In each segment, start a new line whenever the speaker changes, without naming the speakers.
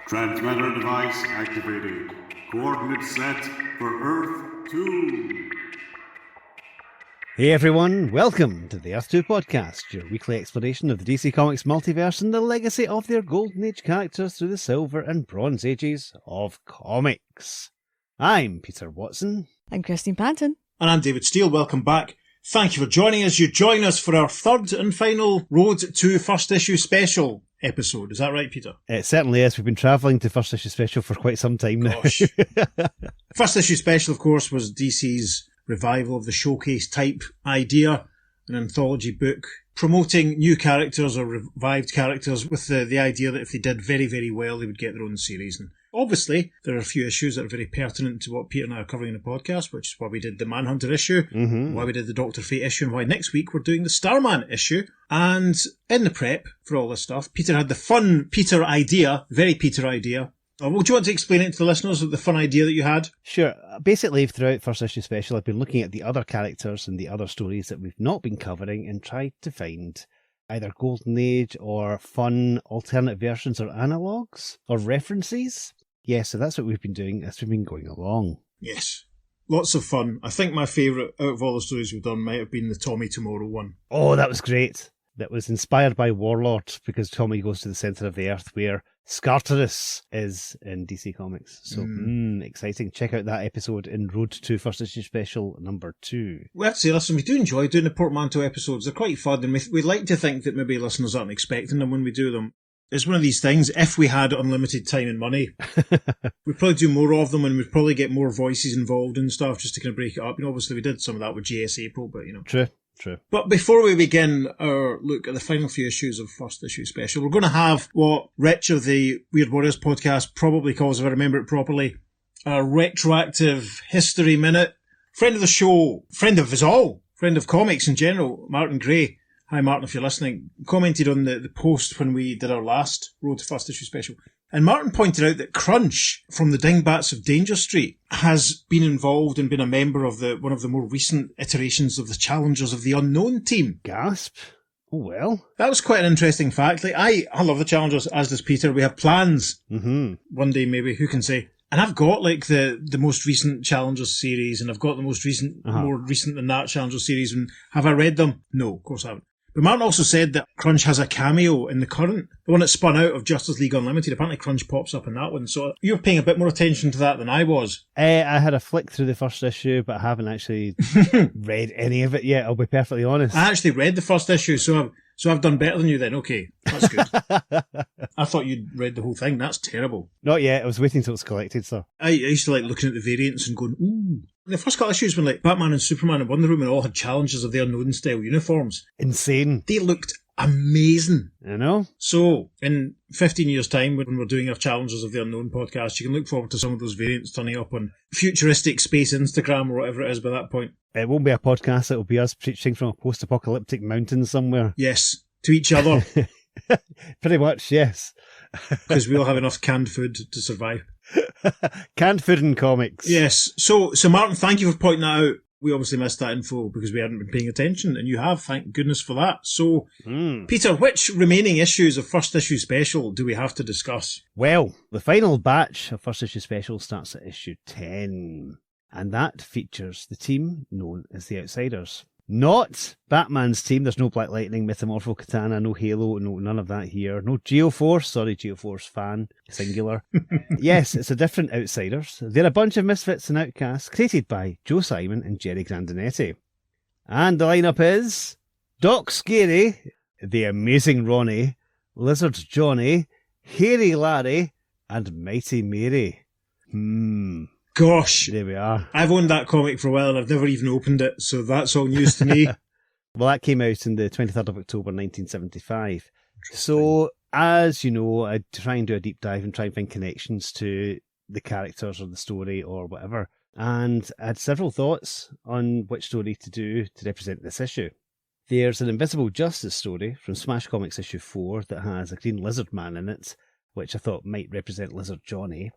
Transmitter device activated. Coordinates set for Earth 2.
Hey everyone, welcome to the Earth 2 podcast, your weekly exploration of the DC Comics multiverse and the legacy of their Golden Age characters through the Silver and Bronze Ages of comics. I'm Peter Watson.
I'm Christine Panton.
And I'm David Steele. Welcome back. Thank you for joining us. You join us for our third and final Road to First Issue Special episode. Is that right, Peter?
It certainly is. We've been travelling to First Issue Special for quite some time now.
Gosh. First Issue Special, of course, was DC's revival of the showcase type idea, an anthology book promoting new characters or revived characters with the idea that if they did very, very well, they would get their own series. And obviously, there are a few issues that are very pertinent to what Peter and I are covering in the podcast, which is why we did the Manhunter issue, why we did the Dr. Fate issue, and why next week we're doing the Starman issue. And in the prep for all this stuff, Peter had the fun Peter idea, very Peter idea. Well, do you want to explain it to the listeners, the fun idea that you had?
Sure. Basically, throughout First Issue Special, I've been looking at the other characters and the other stories that we've not been covering and tried to find either Golden Age or fun alternate versions or analogues or references. Yeah, so that's what we've been doing as we've been going along.
Yes. Lots of fun. I think my favourite out of all the stories we've done might have been the Tommy Tomorrow one.
Oh, that was great. That was inspired by Warlord, because Tommy goes to the centre of the Earth where Scartaris is in DC Comics. So, exciting. Check out that episode in Road to First Issue Special number 2.
We have to say, listen, we do enjoy doing the Portmanteau episodes. They're quite fun, and we'd like to think that maybe listeners aren't expecting them when we do them. It's one of these things, if we had unlimited time and money, we'd probably do more of them, and we'd probably get more voices involved and stuff just to kind of break it up. You know, obviously we did some of that with GS April, but you know.
True.
But before we begin our look at the final few issues of First Issue Special, we're going to have what Rich of the Weird Warriors podcast probably calls, if I remember it properly, a retroactive history minute. Friend of the show, friend of us all, friend of comics in general, Martin Gray. Hi Martin, if you're listening, commented on the post when we did our last Road to First Issue Special. And Martin pointed out that Crunch from the Dingbats of Danger Street has been involved and been a member of one of the more recent iterations of the Challengers of the Unknown team.
Gasp. Oh, well.
That was quite an interesting fact. Like, I love the Challengers, as does Peter. We have plans. One day maybe, who can say? And I've got like the most recent Challengers series, and I've got the most recent, more recent than that Challengers series. And have I read them? No, of course I haven't. But Martin also said that Crunch has a cameo in the one that spun out of Justice League Unlimited. Apparently Crunch pops up in that one. So you're paying a bit more attention to that than I was.
I had a flick through the first issue, but I haven't actually read any of it yet, I'll be perfectly honest.
I actually read the first issue, so I've done better than you then. Okay, that's good. I thought you'd read the whole thing. That's terrible.
Not yet. I was waiting till it's collected, sir.
I used to like looking at the variants and going, ooh. The first couple of issues when like Batman and Superman and Wonder Woman all had Challengers of the Unknown style uniforms.
Insane.
They looked amazing.
I know.
So, in 15 years' time, when we're doing our Challengers of the Unknown podcast, you can look forward to some of those variants turning up on futuristic space Instagram or whatever it is by that point.
It won't be a podcast, it'll be us preaching from a post-apocalyptic mountain somewhere.
Yes, to each other.
Pretty much, yes.
Because we all have enough canned food to survive.
Canned food and comics.
Yes. So Martin, thank you for pointing that out. We obviously missed that info because we hadn't been paying attention, and you have, thank goodness for that. So, Peter, which remaining issues of First Issue Special do we have to discuss?
Well, the final batch of First Issue Special starts at issue 10, and that features the team known as the Outsiders. Not Batman's team. There's no Black Lightning, Metamorpho Katana, no Halo, no none of that here. No Geoforce. Sorry, Geoforce fan, singular. Yes, it's a different Outsiders. They're a bunch of misfits and outcasts created by Joe Simon and Jerry Grandinetti. And the lineup is Doc Scary, the Amazing Ronnie, Lizard Johnny, Hairy Larry, and Mighty Mary.
Gosh.
There we are.
I've owned that comic for a while and I've never even opened it, so that's all news to me.
Well, that came out in the 23rd of October 1975. So, as you know, I try and do a deep dive and try and find connections to the characters or the story or whatever. And I had several thoughts on which story to do to represent this issue. There's an Invisible Justice story from Smash Comics issue 4 that has a green lizard man in it, which I thought might represent Lizard Johnny.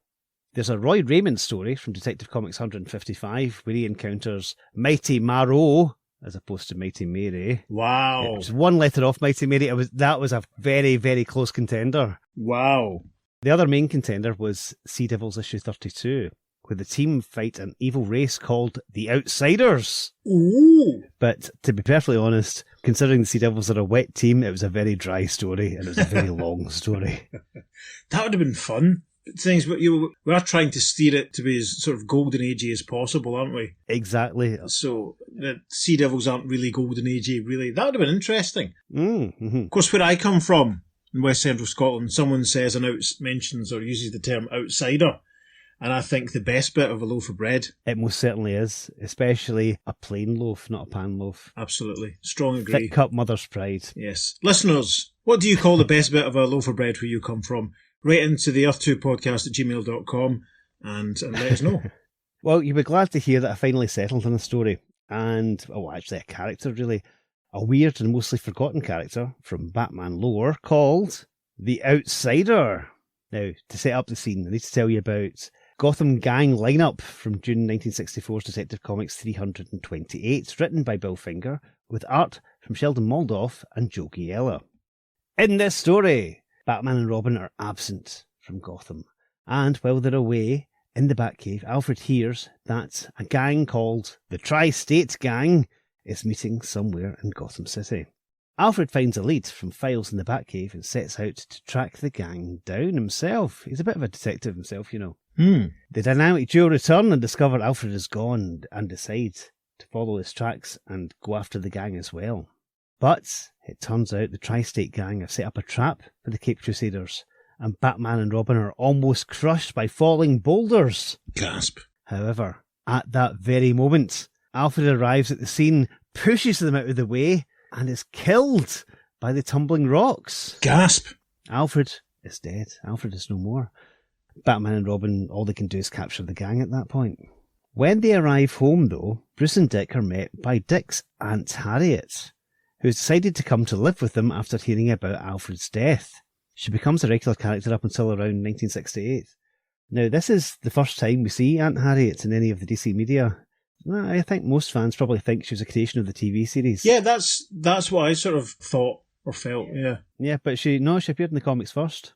There's a Roy Raymond story from Detective Comics 155 where he encounters Mighty Marrow as opposed to Mighty Mary.
Wow.
It was one letter off Mighty Mary. That was a very, very close contender.
Wow.
The other main contender was Sea Devils issue 32, where the team fight an evil race called the Outsiders.
Ooh.
But to be perfectly honest, considering the Sea Devils are a wet team, it was a very dry story, and it was a very long story.
That would have been fun. Things, but we are trying to steer it to be as sort of golden agey as possible, aren't we?
Exactly.
So the Sea Devils aren't really golden agey, really. That would have been interesting.
Mm-hmm.
Of course, where I come from, in West Central Scotland, someone says mentions or uses the term outsider, and I think the best bit of a loaf of bread.
It most certainly is, especially a plain loaf, not a pan loaf.
Absolutely. Strong agree.
Thick cup mother's pride.
Yes. Listeners, what do you call the best bit of a loaf of bread where you come from? Write into the earth2podcast@gmail.com and let us know.
Well, you'll be glad to hear that I finally settled on a story. And, actually a character, really. A weird and mostly forgotten character from Batman lore called the Outsider. Now, to set up the scene, I need to tell you about Gotham Gang lineup from June 1964's Detective Comics 328, written by Bill Finger, with art from Sheldon Moldoff and Joe Giella. In this story, Batman and Robin are absent from Gotham, and while they're away in the Batcave, Alfred hears that a gang called the Tri-State Gang is meeting somewhere in Gotham City. Alfred finds a lead from files in the Batcave and sets out to track the gang down himself. He's a bit of a detective himself, you know. The dynamic duo return and discover Alfred is gone and decide to follow his tracks and go after the gang as well. But it turns out the Tri-State Gang have set up a trap for the Cape Crusaders, and Batman and Robin are almost crushed by falling boulders.
Gasp.
However, at that very moment, Alfred arrives at the scene, pushes them out of the way, and is killed by the tumbling rocks.
Gasp.
Alfred is dead. Alfred is no more. Batman and Robin, all they can do is capture the gang at that point. When they arrive home, though, Bruce and Dick are met by Dick's Aunt Harriet, who's decided to come to live with them after hearing about Alfred's death. She becomes a regular character up until around 1968. Now, this is the first time we see Aunt Harriet in any of the DC media. I think most fans probably think she was a creation of the TV series.
Yeah, that's what I sort of thought or felt, yeah.
Yeah, but she appeared in the comics first.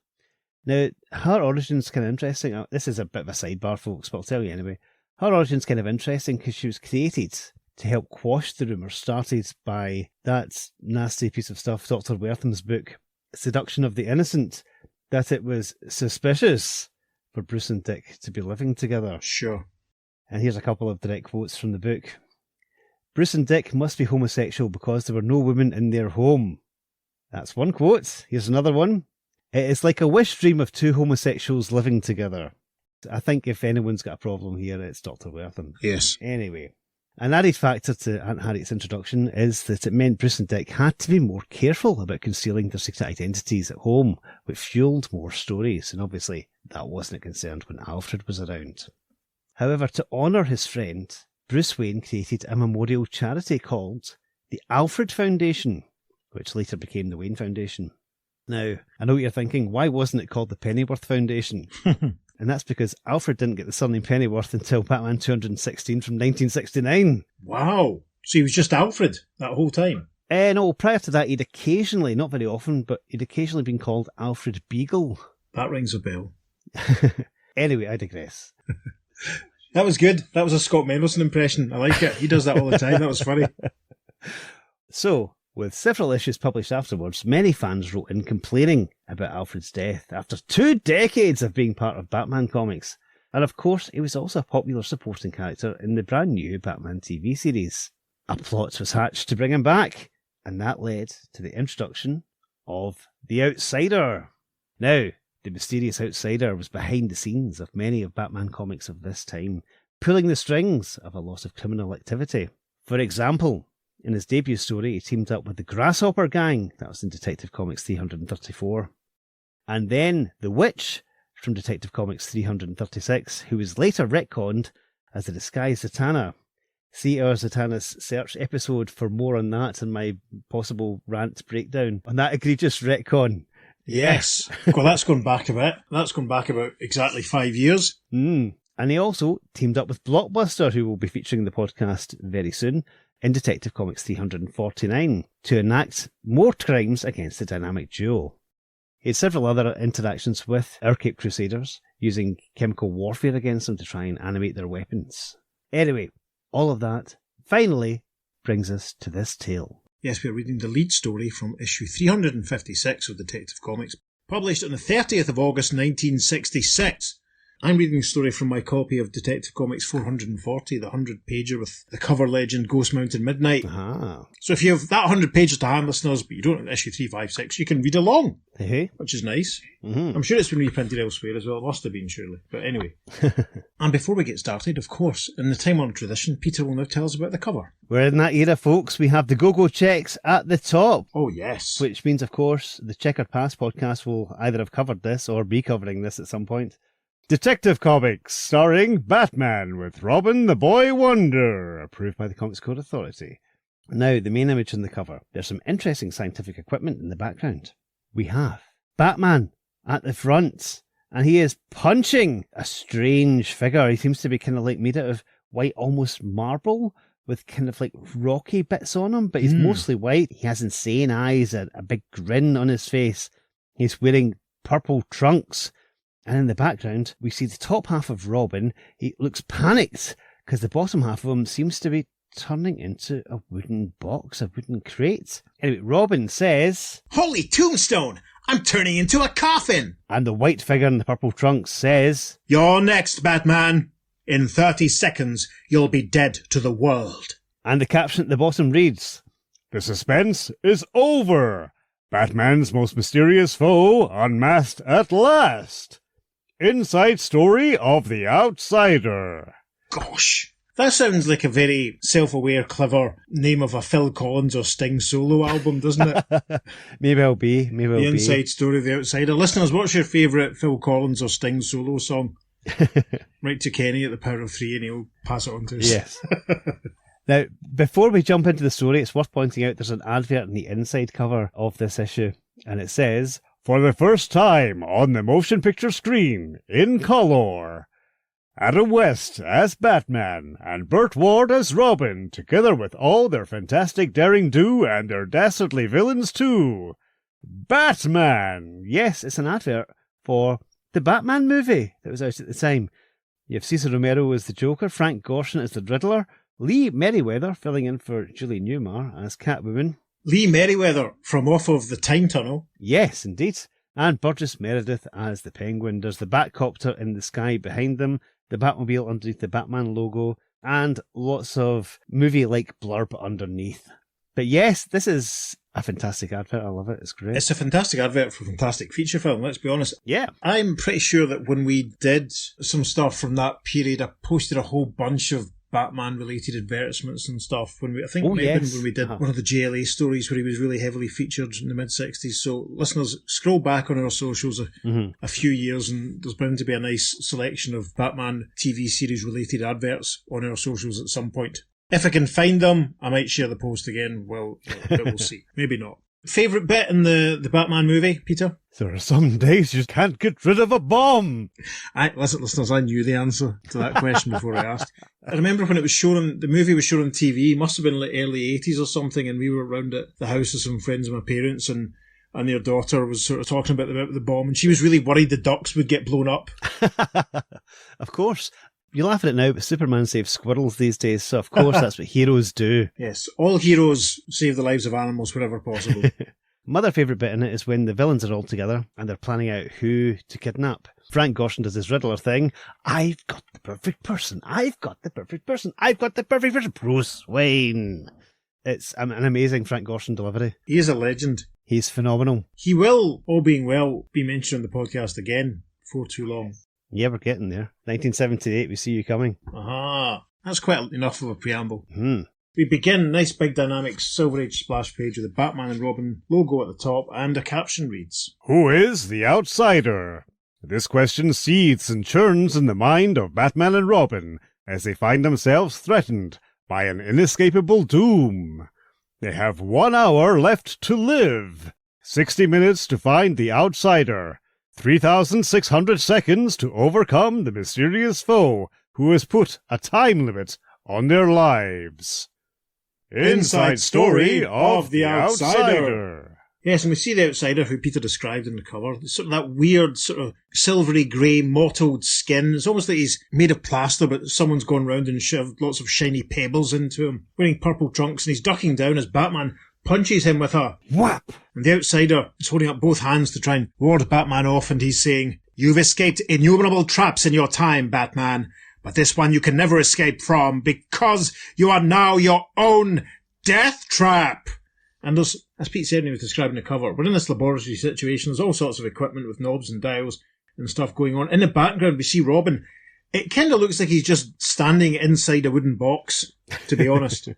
Now, her origin's kind of interesting. This is a bit of a sidebar, folks, but I'll tell you anyway. Her origin's kind of interesting because she was created to help quash the rumours started by that nasty piece of stuff, Dr. Wertham's book, Seduction of the Innocent, that it was suspicious for Bruce and Dick to be living together.
Sure.
And here's a couple of direct quotes from the book. Bruce and Dick must be homosexual because there were no women in their home. That's one quote. Here's another one. It is like a wish dream of two homosexuals living together. I think if anyone's got a problem here, it's Dr. Wertham.
Yes.
Anyway. An added factor to Aunt Harriet's introduction is that it meant Bruce and Dick had to be more careful about concealing their secret identities at home, which fueled more stories, and obviously that wasn't concerned when Alfred was around. However, to honour his friend, Bruce Wayne created a memorial charity called the Alfred Foundation, which later became the Wayne Foundation. Now, I know what you're thinking, why wasn't it called the Pennyworth Foundation? And that's because Alfred didn't get the surname Pennyworth until Batman 216 from 1969.
Wow. So he was just Alfred that whole time?
No, prior to that, he'd occasionally, not very often, but he'd occasionally been called Alfred Beagle.
That rings a bell.
Anyway, I digress.
That was good. That was a Scott Mendelsohn impression. I like it. He does that all the time. That was funny.
So, with several issues published afterwards, many fans wrote in complaining about Alfred's death after 2 decades of being part of Batman comics. And of course, he was also a popular supporting character in the brand new Batman TV series. A plot was hatched to bring him back, and that led to the introduction of the Outsider. Now, the mysterious Outsider was behind the scenes of many of Batman comics of this time, pulling the strings of a lot of criminal activity. For example, in his debut story, he teamed up with the Grasshopper Gang, that was in Detective Comics 334. And then the Witch from Detective Comics 336, who was later retconned as the Disguised Zatanna. See our Zatanna's Search episode for more on that and my possible rant breakdown on that egregious retcon.
Yes. Well, that's gone back a bit. That's gone back about exactly 5 years.
And he also teamed up with Blockbuster, who will be featuring the podcast very soon, in Detective Comics 349 to enact more crimes against the dynamic duo. He had several other interactions with our Cape Crusaders, using chemical warfare against them to try and animate their weapons. Anyway, all of that finally brings us to this tale.
Yes, we're reading the lead story from issue 356 of Detective Comics, published on the 30th of August 1966. I'm reading the story from my copy of Detective Comics 440, the 100-pager with the cover legend Ghost Mountain Midnight.
Ah.
So if you have that 100 pages to hand, listeners, but you don't have issue 356, you can read along,
Hey.
which is nice.
Mm-hmm.
I'm sure it's been reprinted elsewhere as well. It must have been, surely. But anyway. And before we get started, of course, in the time-honoured tradition, Peter will now tell us about the cover.
We're in that era, folks. We have the go-go checks at the top.
Oh, yes.
Which means, of course, the Checkered Past podcast will either have covered this or be covering this at some point. Detective Comics, starring Batman with Robin the Boy Wonder, approved by the Comics Code Authority. Now, the main image on the cover. There's some interesting scientific equipment in the background. We have Batman at the front, and he is punching a strange figure. He seems to be kind of like made out of white, almost marble, with kind of like rocky bits on him, but he's mostly white. He has insane eyes and a big grin on his face. He's wearing purple trunks. And in the background, we see the top half of Robin. He looks panicked because the bottom half of him seems to be turning into a wooden box, a wooden crate. Anyway, Robin says,
"Holy tombstone! I'm turning into a coffin!"
And the white figure in the purple trunks says,
"You're next, Batman. In 30 seconds, you'll be dead to the world."
And the caption at the bottom reads,
"The suspense is over. Batman's most mysterious foe unmasked at last. Inside story of The Outsider."
Gosh. That sounds like a very self-aware, clever name of a Phil Collins or Sting solo album, doesn't it?
Maybe I'll be.
The Inside Story of The Outsider. Listeners, what's your favourite Phil Collins or Sting solo song? Write to Kenny at the Power of Three and he'll pass it on to us.
Yes. Now, before we jump into the story, it's worth pointing out there's an advert in the inside cover of this issue, and it says,
"For the first time on the motion picture screen, in color, Adam West as Batman and Burt Ward as Robin, together with all their fantastic daring-do and their dastardly villains too. Batman!"
Yes, it's an advert for the Batman movie that was out at the time. You have Cesar Romero as the Joker, Frank Gorshin as the Riddler, Lee Merriweather filling in for Julie Newmar as Catwoman.
Lee Merriweather from off of the Time Tunnel.
Yes, indeed. And Burgess Meredith as the Penguin. There's the Batcopter in the sky behind them, the Batmobile underneath the Batman logo, and lots of movie-like blurb underneath. But yes, this is a fantastic advert. I love it. It's great.
It's a fantastic advert for a fantastic feature film, let's be honest.
Yeah.
I'm pretty sure that when we did some stuff from that period, I posted a whole bunch of Batman-related advertisements and stuff. When we did one of the JLA stories where he was really heavily featured in the mid-60s. So listeners, scroll back on our socials a few years and there's bound to be a nice selection of Batman TV series-related adverts on our socials at some point. If I can find them, I might share the post again. Well, we'll see. Maybe not. Favourite bit in the Batman movie, Peter?
There are some days you can't get rid of a bomb.
Listen, listeners, I knew the answer to that question before I asked. I remember when it was shown, the movie was shown on TV, it must have been like early 80s or something, and we were around at the house of some friends of my parents, and their daughter was sort of talking about the bomb, and she was really worried the ducks would get blown up.
Of course. You laugh at it now, but Superman saves squirrels these days, so of course that's what heroes do.
Yes, all heroes save the lives of animals wherever possible.
My other favourite bit in it is when the villains are all together and they're planning out who to kidnap. Frank Gorshin does his Riddler thing. I've got the perfect person. I've got the perfect person. I've got the perfect person. Bruce Wayne. It's an amazing Frank Gorshin delivery.
He is a legend.
He's phenomenal.
He will, all being well, be mentioned on the podcast again before too long.
Yeah, we're getting there. 1978, we see you coming.
Aha. That's quite enough of a preamble.
Mm.
We begin, nice big dynamic Silver Age splash page with a Batman and Robin logo at the top, and a caption reads,
"Who is the outsider?" This question seethes and churns in the mind of Batman and Robin as they find themselves threatened by an inescapable doom. They have 1 hour left to live, 60 minutes to find the outsider, 3,600 seconds to overcome the mysterious foe who has put a time limit on their lives. Inside story of The Outsider.
Yes, and we see the outsider who Peter described in the cover. Sort of that weird, sort of silvery grey, mottled skin. It's almost like he's made of plaster, but someone's gone round and shoved lots of shiny pebbles into him. Wearing purple trunks, and he's ducking down as Batman punches him with a
whap.
And the outsider is holding up both hands to try and ward Batman off, and he's saying, "You've escaped innumerable traps in your time, Batman, but this one you can never escape from, because you are now your own death trap." And there's, as Pete said when he was describing the cover, we're in this laboratory situation. There's all sorts of equipment with knobs and dials and stuff going on. In the background, we see Robin. It kind of looks like he's just standing inside a wooden box, to be honest.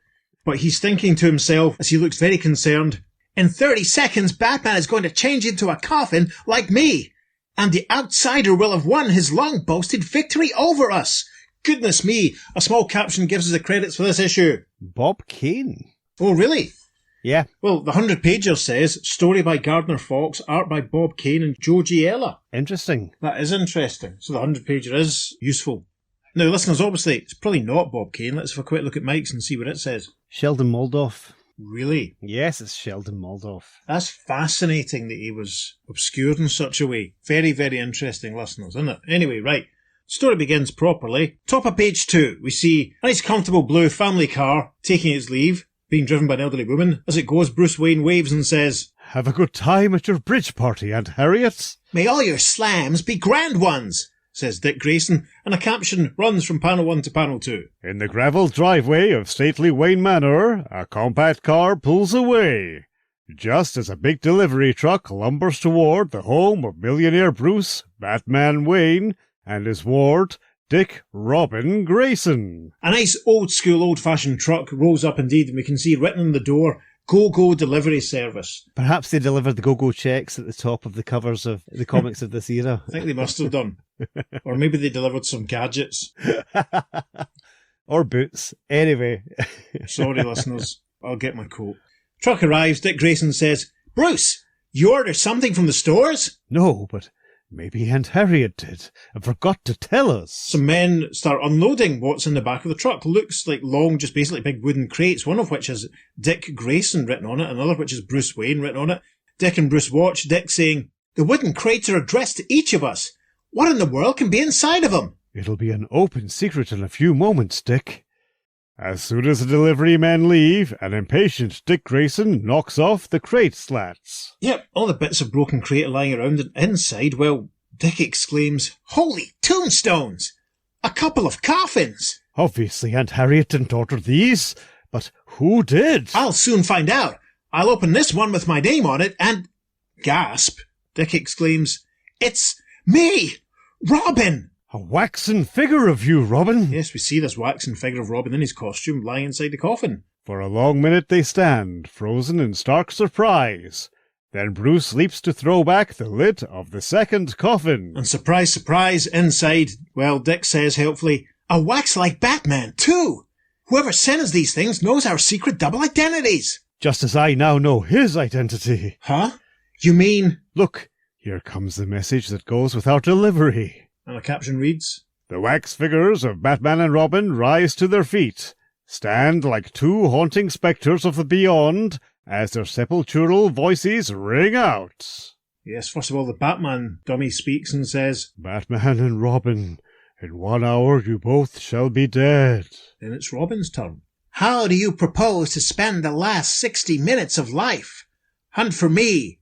But he's thinking to himself, as he looks very concerned, "In 30 seconds, Batman is going to change into a coffin like me, and the outsider will have won his long-boasted victory over us." Goodness me, a small caption gives us the credits for this issue.
Bob Kane.
Oh, really?
Yeah.
Well, the 100-pager says, story by Gardner Fox, art by Bob Kane and Joe Giella.
Interesting.
That is interesting. So the 100-pager is useful. Now, listeners, obviously, it's probably not Bob Kane. Let's have a quick look at Mike's and see what it says.
Sheldon Moldoff.
Really?
Yes, it's Sheldon Moldoff.
That's fascinating that he was obscured in such a way. Very, very interesting, listeners, isn't it? Anyway, right. Story begins properly. Top of page 2, we see a nice comfortable blue family car taking its leave, being driven by an elderly woman. As it goes, Bruce Wayne waves and says,
"Have a good time at your bridge party, Aunt Harriet."
"May all your slams be grand ones," says Dick Grayson, and a caption runs from panel 1 to panel 2.
In the gravel driveway of stately Wayne Manor, a compact car pulls away, just as a big delivery truck lumbers toward the home of millionaire Bruce, Batman Wayne, and his ward, Dick Robin Grayson.
A nice old-school, old-fashioned truck rolls up indeed, and we can see written on the door, "Go-Go Delivery Service."
Perhaps they delivered the go-go checks at the top of the covers of the comics of this era.
I think they must have done. Or maybe they delivered some gadgets.
Or boots. Anyway.
Sorry, listeners. I'll get my coat. Truck arrives. Dick Grayson says, "Bruce, you ordered something from the stores?"
No, but maybe Aunt Harriet did and forgot to tell us.
Some men start unloading what's in the back of the truck. Looks like long, just basically big wooden crates, one of which has Dick Grayson written on it, another which has Bruce Wayne written on it. Dick and Bruce watch, Dick saying, "The wooden crates are addressed to each of us. What in the world can be inside of them?"
It'll be an open secret in a few moments, Dick. As soon as the delivery men leave, an impatient Dick Grayson knocks off the crate slats.
Yep, all the bits of broken crate are lying around, and inside, well, Dick exclaims, "Holy tombstones! A couple of coffins!"
Obviously Aunt Harriet didn't order these, but who did?
"I'll soon find out. I'll open this one with my name on it and..." Gasp! Dick exclaims, "It's me! Robin!"
A waxen figure of you, Robin.
Yes, we see this waxen figure of Robin in his costume lying inside the coffin.
For a long minute they stand, frozen in stark surprise. Then Bruce leaps to throw back the lid of the second coffin.
And surprise, surprise, inside, well, Dick says helpfully, "A wax like Batman, too! Whoever sent us these things knows our secret double identities!"
Just as I now know his identity.
Huh? You mean...
Look, here comes the message that goes with our delivery.
And the caption reads,
"The wax figures of Batman and Robin rise to their feet, stand like two haunting spectres of the beyond, as their sepulchral voices ring out."
Yes, first of all, the Batman dummy speaks and says,
"Batman and Robin, in 1 hour you both shall be dead."
Then it's Robin's turn. "How do you propose to spend the last 60 minutes of life? Hunt for me,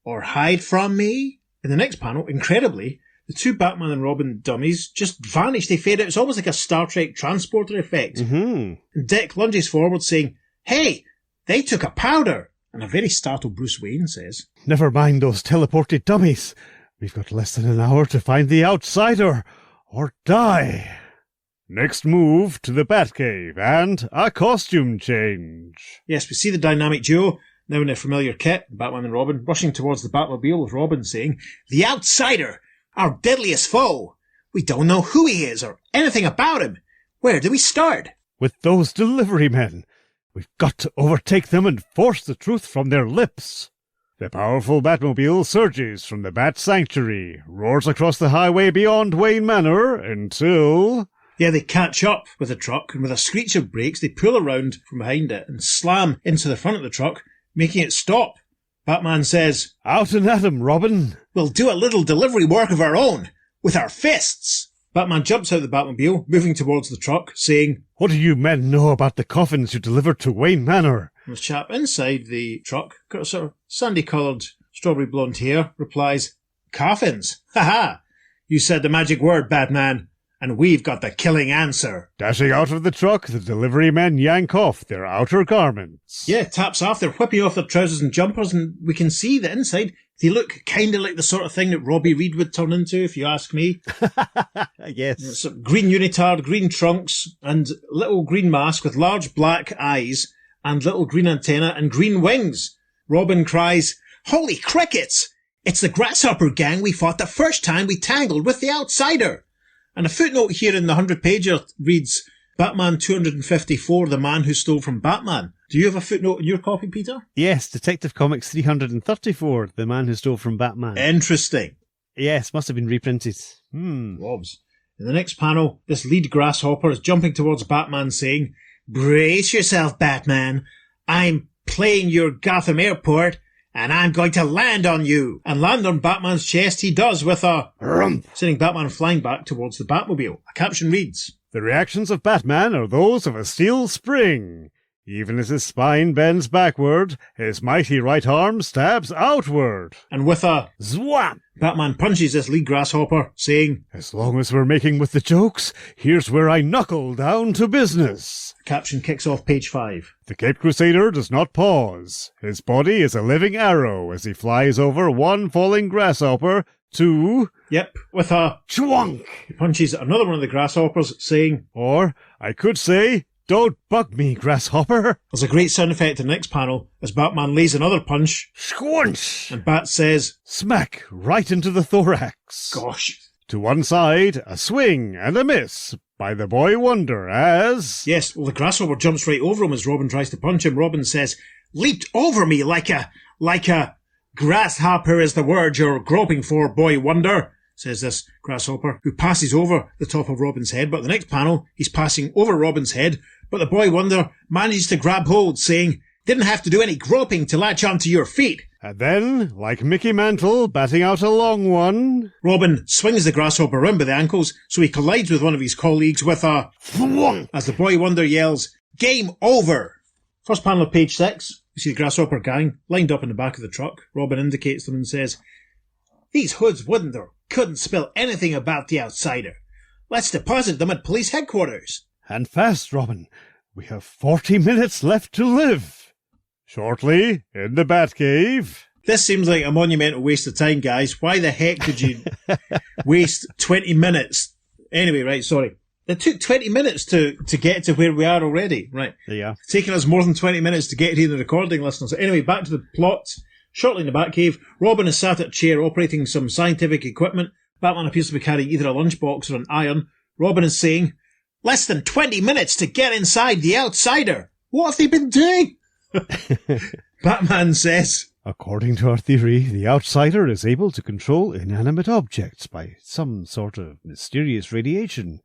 or hide from me?" In the next panel, incredibly, the two Batman and Robin dummies just vanish. They fade out. It's almost like a Star Trek transporter effect.
Mm-hmm.
And Dick lunges forward saying, "Hey, they took a powder." And a very startled Bruce Wayne says,
"Never mind those teleported dummies. We've got less than an hour to find the outsider, or die." Next move to the Batcave and a costume change.
Yes, we see the dynamic duo, now in their familiar kit, Batman and Robin, rushing towards the Batmobile with Robin saying, "The outsider! Our deadliest foe! We don't know who he is or anything about him. Where do we start?"
With those delivery men. We've got to overtake them and force the truth from their lips. The powerful Batmobile surges from the Bat Sanctuary, roars across the highway beyond Wayne Manor until...
Yeah, they catch up with the truck, and with a screech of brakes, they pull around from behind it and slam into the front of the truck, making it stop. Batman says,
Out and at 'em, Robin.
We'll do a little delivery work of our own, with our fists. Batman jumps out of the Batmobile, moving towards the truck, saying,
What do you men know about the coffins you delivered to Wayne Manor?
The chap inside the truck, got a sort of sandy-coloured, strawberry blonde hair, replies, Coffins? Ha-ha! You said the magic word, Batman, and we've got the killing answer.
Dashing out of the truck, the delivery men yank off their outer garments.
Yeah, taps off, they're whipping off their trousers and jumpers, and we can see that inside they look kind of like the sort of thing that Robbie Reed would turn into, if you ask me.
Yes.
It's a green unitard, green trunks, and little green mask with large black eyes, and little green antenna and green wings. Robin cries, Holy crickets! It's the Grasshopper gang we fought the first time we tangled with the Outsider. And a footnote here in the 100-pager reads, Batman 254, The Man Who Stole from Batman. Do you have a footnote in your copy, Peter?
Yes, Detective Comics 334, The Man Who Stole from Batman.
Interesting.
Yes, must have been reprinted.
Robs. In the next panel, this lead grasshopper is jumping towards Batman saying, Brace yourself, Batman. I'm playing your Gotham Airport, and I'm going to land on you. And land on Batman's chest he does with a rump, sending Batman flying back towards the Batmobile. A caption reads,
The reactions of Batman are those of a steel spring. Even as his spine bends backward, his mighty right arm stabs outward.
And with a
zwap,
Batman punches this lead grasshopper, saying,
As long as we're making with the jokes, here's where I knuckle down to business.
The caption kicks off page 5.
The Caped Crusader does not pause. His body is a living arrow as he flies over one falling grasshopper to...
Yep, with a
chwunk.
He punches another one of the grasshoppers, saying,
Or, I could say, Don't bug me, grasshopper.
There's a great sound effect in the next panel as Batman lays another punch,
Squunch.
and Bat says,
Smack right into the thorax.
Gosh.
To one side, a swing and a miss by the Boy Wonder as...
Yes, well, the grasshopper jumps right over him as Robin tries to punch him. Robin says, Leaped over me like a grasshopper is the word you're groping for, Boy Wonder, says this grasshopper, who passes over the top of Robin's head. But the next panel, he's passing over Robin's head, but the Boy Wonder manages to grab hold, saying, Didn't have to do any groping to latch onto your feet.
And then, like Mickey Mantle batting out a long one...
Robin swings the grasshopper round by the ankles, so he collides with one of his colleagues with a thwunk, as the Boy Wonder yells, Game over! First panel of page 6, you see the grasshopper gang lined up in the back of the truck. Robin indicates them and says, These hoods wouldn't or couldn't spill anything about the Outsider. Let's deposit them at police headquarters.
And fast, Robin. We have 40 minutes left to live. Shortly, in the Batcave.
This seems like a monumental waste of time, guys. Why the heck did you waste 20 minutes? Anyway, right, sorry. It took 20 minutes to get to where we are already. Right.
Yeah.
It's taken us more than 20 minutes to get here in the recording, listeners. Anyway, back to the plot. Shortly in the Batcave, Robin is sat at a chair operating some scientific equipment. Batman appears to be carrying either a lunchbox or an iron. Robin is saying, Less than 20 minutes to get inside the Outsider. What have they been doing? Batman says,
According to our theory, the Outsider is able to control inanimate objects by some sort of mysterious radiation,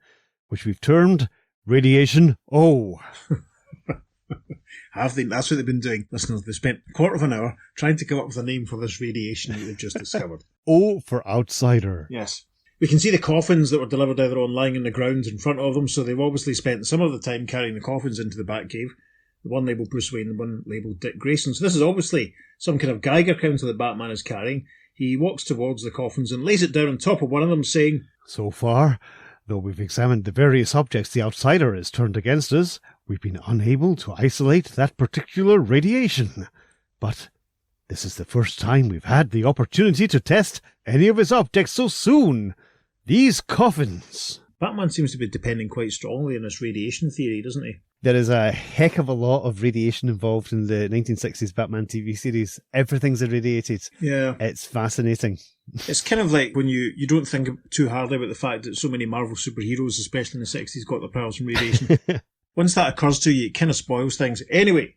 which we've termed Radiation O.
Have they? That's what they've been doing. Listeners, they spent a quarter of an hour trying to come up with a name for this radiation that they've just discovered.
O for Outsider.
Yes. We can see the coffins that were delivered either on lying in the ground in front of them, so they've obviously spent some of the time carrying the coffins into the Batcave. The one labelled Bruce Wayne, the one labelled Dick Grayson. So this is obviously some kind of Geiger counter that Batman is carrying. He walks towards the coffins and lays it down on top of one of them, saying,
So far, though we've examined the various objects the Outsider has turned against us, we've been unable to isolate that particular radiation. But this is the first time we've had the opportunity to test any of his objects so soon. These coffins.
Batman seems to be depending quite strongly on this radiation theory, doesn't he?
There is a heck of a lot of radiation involved in the 1960s Batman TV series. Everything's irradiated.
Yeah.
It's fascinating.
It's kind of like when you don't think too hardly about the fact that so many Marvel superheroes, especially in the 60s, got their powers from radiation. Once that occurs to you, it kind of spoils things. Anyway,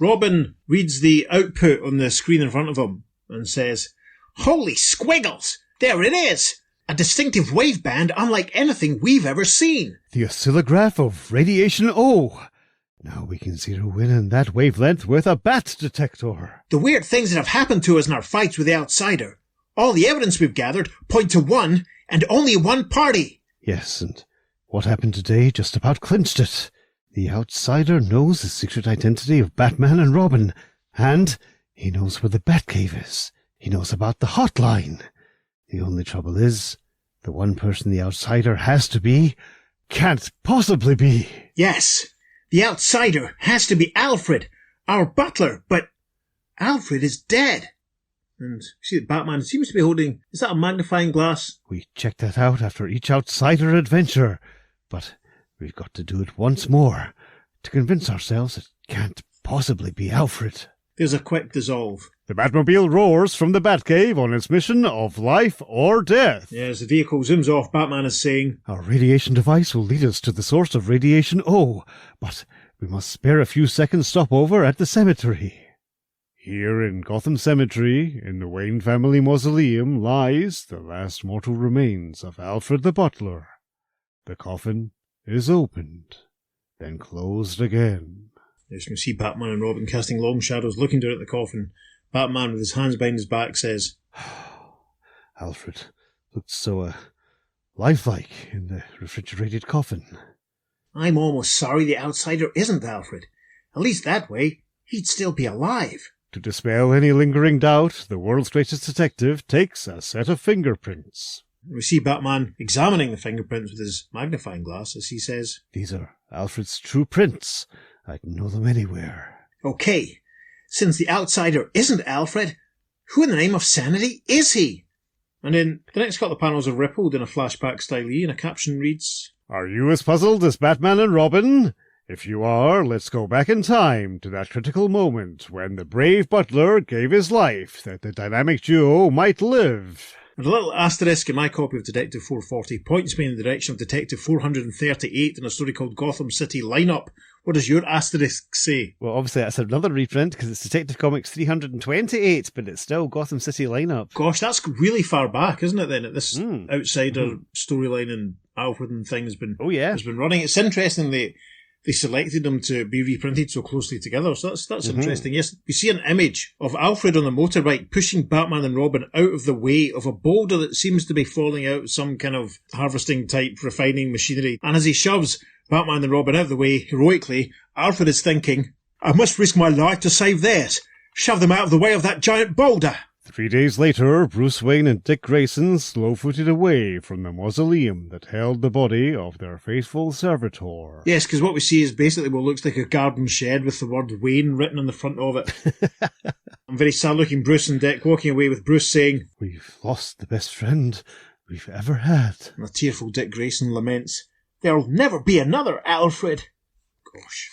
Robin reads the output on the screen in front of him and says, Holy squiggles! There it is! A distinctive wave band unlike anything we've ever seen.
The oscillograph of Radiation O.
Now we can zero in on that wavelength with a bat detector.
The weird things that have happened to us in our fights with the outsider. All the evidence we've gathered point to one and only one party.
Yes, and what happened today just about clinched it. The outsider knows the secret identity of Batman and Robin, and he knows where the Batcave is. He knows about the hotline. The only trouble is, the one person the outsider has to be can't possibly be.
Yes, the outsider has to be Alfred, our butler, but Alfred is dead. And you see that Batman seems to be holding, is that a magnifying glass?
We checked that out after each outsider adventure, but we've got to do it once more to convince ourselves it can't possibly be Alfred.
There's a quick dissolve.
The Batmobile roars from the Batcave on its mission of life or death.
Yeah, as the vehicle zooms off, Batman is saying,
Our radiation device will lead us to the source of radiation O, but we must spare a few seconds stopover at the cemetery.
Here in Gotham Cemetery, in the Wayne family mausoleum, lies the last mortal remains of Alfred the butler. The coffin is opened, then closed again.
Yes, you can see Batman and Robin casting long shadows, looking down at the coffin. Batman, with his hands behind his back, says,
Alfred looked so, lifelike in the refrigerated coffin.
I'm almost sorry the outsider isn't Alfred. At least that way, he'd still be alive.
To dispel any lingering doubt, the world's greatest detective takes a set of fingerprints.
We see Batman examining the fingerprints with his magnifying glass as he says,
These are Alfred's true prints. I'd know them anywhere.
Okay, since the outsider isn't Alfred, who in the name of sanity is he? And then the next couple of panels are rippled in a flashback style, and a caption reads,
Are you as puzzled as Batman and Robin? If you are, let's go back in time to that critical moment when the brave butler gave his life that the dynamic duo might live.
And a little asterisk in my copy of Detective 440 points me in the direction of Detective 438 in a story called Gotham City Lineup. What does your asterisk say?
Well, obviously that's another reprint because it's Detective Comics 328, but it's still Gotham City Lineup.
Gosh, that's really far back, isn't it then? At this outsider storyline and Alfred and thing has been running. It's interesting they selected them to be reprinted so closely together, so that's interesting. Yes, we see an image of Alfred on a motorbike pushing Batman and Robin out of the way of a boulder that seems to be falling out some kind of harvesting type refining machinery. And as he shoves Batman and Robin out of the way heroically, Alfred is thinking, I must risk my life to save theirs. Shove them out of the way of that giant boulder.
3 days later, Bruce Wayne and Dick Grayson slow-footed away from the mausoleum that held the body of their faithful servitor.
Yes, because what we see is basically what looks like a garden shed with the word Wayne written on the front of it. I'm very sad-looking Bruce and Dick walking away with Bruce saying,
We've lost the best friend we've ever had.
And a tearful Dick Grayson laments, There'll never be another Alfred. Gosh.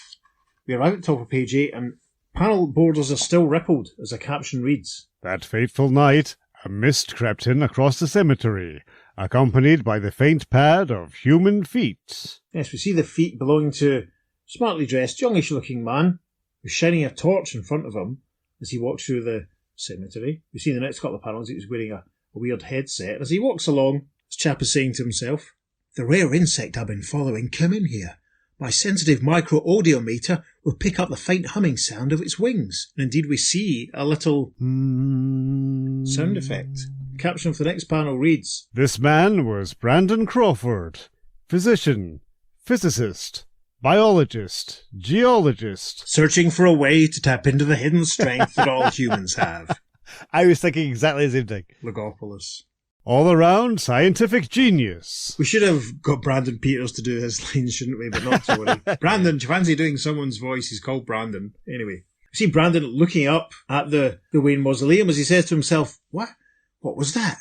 We arrive at the top of page 8 and panel borders are still rippled as a caption reads,
That fateful night, a mist crept in across the cemetery, accompanied by the faint pad of human feet.
Yes, we see the feet belonging to a smartly dressed, youngish-looking man who's shining a torch in front of him as he walks through the cemetery. We see in the next couple of panels he's wearing a weird headset. And as he walks along, this chap is saying to himself, The rare insect I've been following came in here. My sensitive micro-audiometer will pick up the faint humming sound of its wings. And indeed we see a little sound effect. The caption of the next panel reads,
This man was Brandon Crawford, physician, physicist, biologist, geologist.
Searching for a way to tap into the hidden strength that all humans have.
I was thinking exactly the same thing.
Logopolis.
All-around scientific genius.
We should have got Brandon Peters to do his lines, shouldn't we? But not to worry. Brandon, do you fancy doing someone's voice? He's called Brandon. Anyway, we see Brandon looking up at the Wayne Mausoleum as he says to himself, What was that?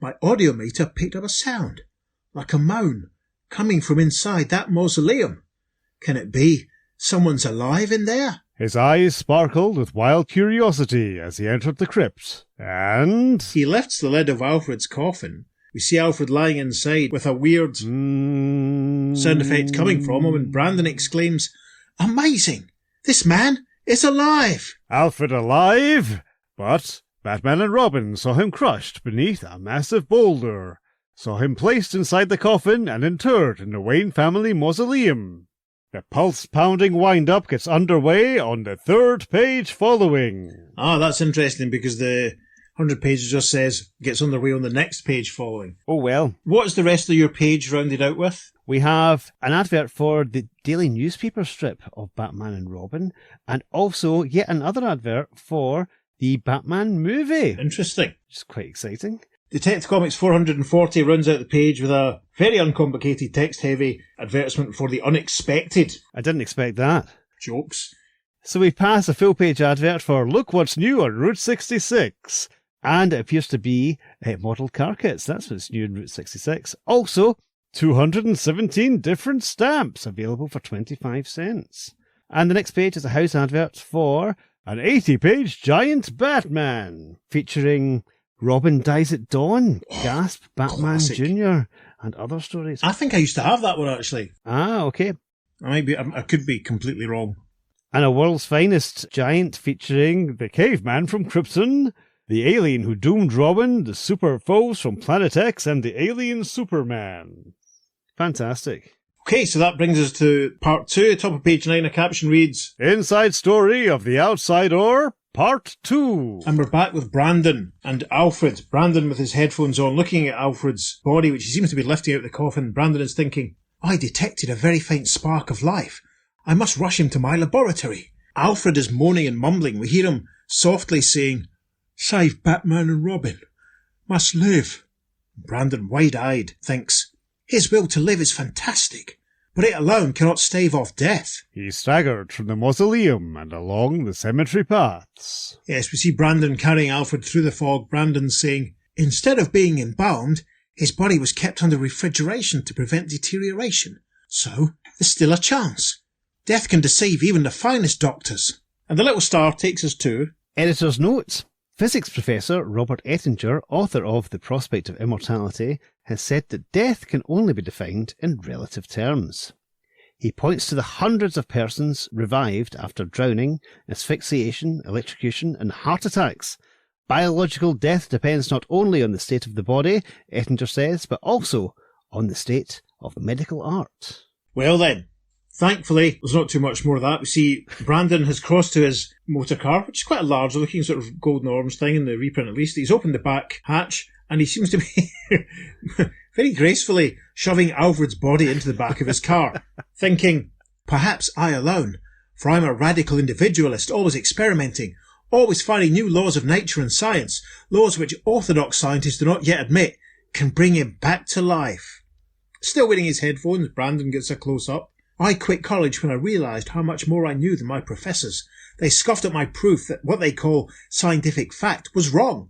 My audiometer picked up a sound, like a moan, coming from inside that mausoleum. Can it be someone's alive in there?
His eyes sparkled with wild curiosity as he entered the crypt, and
he lifts the lid of Alfred's coffin. We see Alfred lying inside with a weird sound effect coming from him, and Brandon exclaims, Amazing! This man is alive!
Alfred alive? But Batman and Robin saw him crushed beneath a massive boulder, saw him placed inside the coffin and interred in the Wayne family mausoleum. The pulse-pounding wind-up gets underway on the 3rd page following.
Ah, that's interesting because the 100 pages just says gets underway on the next page following.
Oh well.
What's the rest of your page rounded out with?
We have an advert for the daily newspaper strip of Batman and Robin, and also yet another advert for the Batman movie.
Interesting.
Which is quite exciting.
Detective Comics 440 runs out the page with a very uncomplicated, text-heavy advertisement for the unexpected.
I didn't expect that.
Jokes.
So we pass a full-page advert for Look What's New on Route 66. And it appears to be model car kits. That's what's new on Route 66. Also, 217 different stamps available for 25 cents. And the next page is a house advert for an 80-page giant Batman featuring Robin Dies at Dawn, Gasp, Batman
Classic.
Jr., and other stories.
I think I used to have that one, actually.
Ah, okay.
I could be completely wrong.
And a World's Finest giant featuring the caveman from Krypton, the alien who doomed Robin, the super foes from Planet X, and the alien Superman. Fantastic.
Okay, so that brings us to part 2. Top of page 9, a caption reads,
Inside Story of the Outsider, Part 2.
and we're back with Brandon and Alfred. Brandon with his headphones on, looking at Alfred's body, which he seems to be lifting out the coffin. Brandon is thinking, I detected a very faint spark of life. I must rush him to my laboratory. Alfred is moaning and mumbling. We hear him softly saying, Save Batman and Robin. Must live. Brandon, wide-eyed, thinks, His will to live is fantastic, but it alone cannot stave off death.
He staggered from the mausoleum and along the cemetery paths.
Yes, we see Brandon carrying Alfred through the fog. Brandon saying, Instead of being embalmed, his body was kept under refrigeration to prevent deterioration. So, there's still a chance. Death can deceive even the finest doctors. And the little star takes us to...
Editor's notes. Physics professor Robert Ettinger, author of The Prospect of Immortality, has said that death can only be defined in relative terms. He points to the hundreds of persons revived after drowning, asphyxiation, electrocution, and heart attacks. Biological death depends not only on the state of the body, Ettinger says, but also on the state of medical art.
Well then, thankfully, there's not too much more of that. We see Brandon has crossed to his motor car, which is quite a large looking sort of golden orange thing in the reprint at least. He's opened the back hatch and he seems to be very gracefully shoving Alfred's body into the back of his car, thinking, perhaps I alone, for I'm a radical individualist, always experimenting, always finding new laws of nature and science, laws which orthodox scientists do not yet admit, can bring him back to life. Still wearing his headphones, Brandon gets a close-up. I quit college when I realised how much more I knew than my professors. They scoffed at my proof that what they call scientific fact was wrong.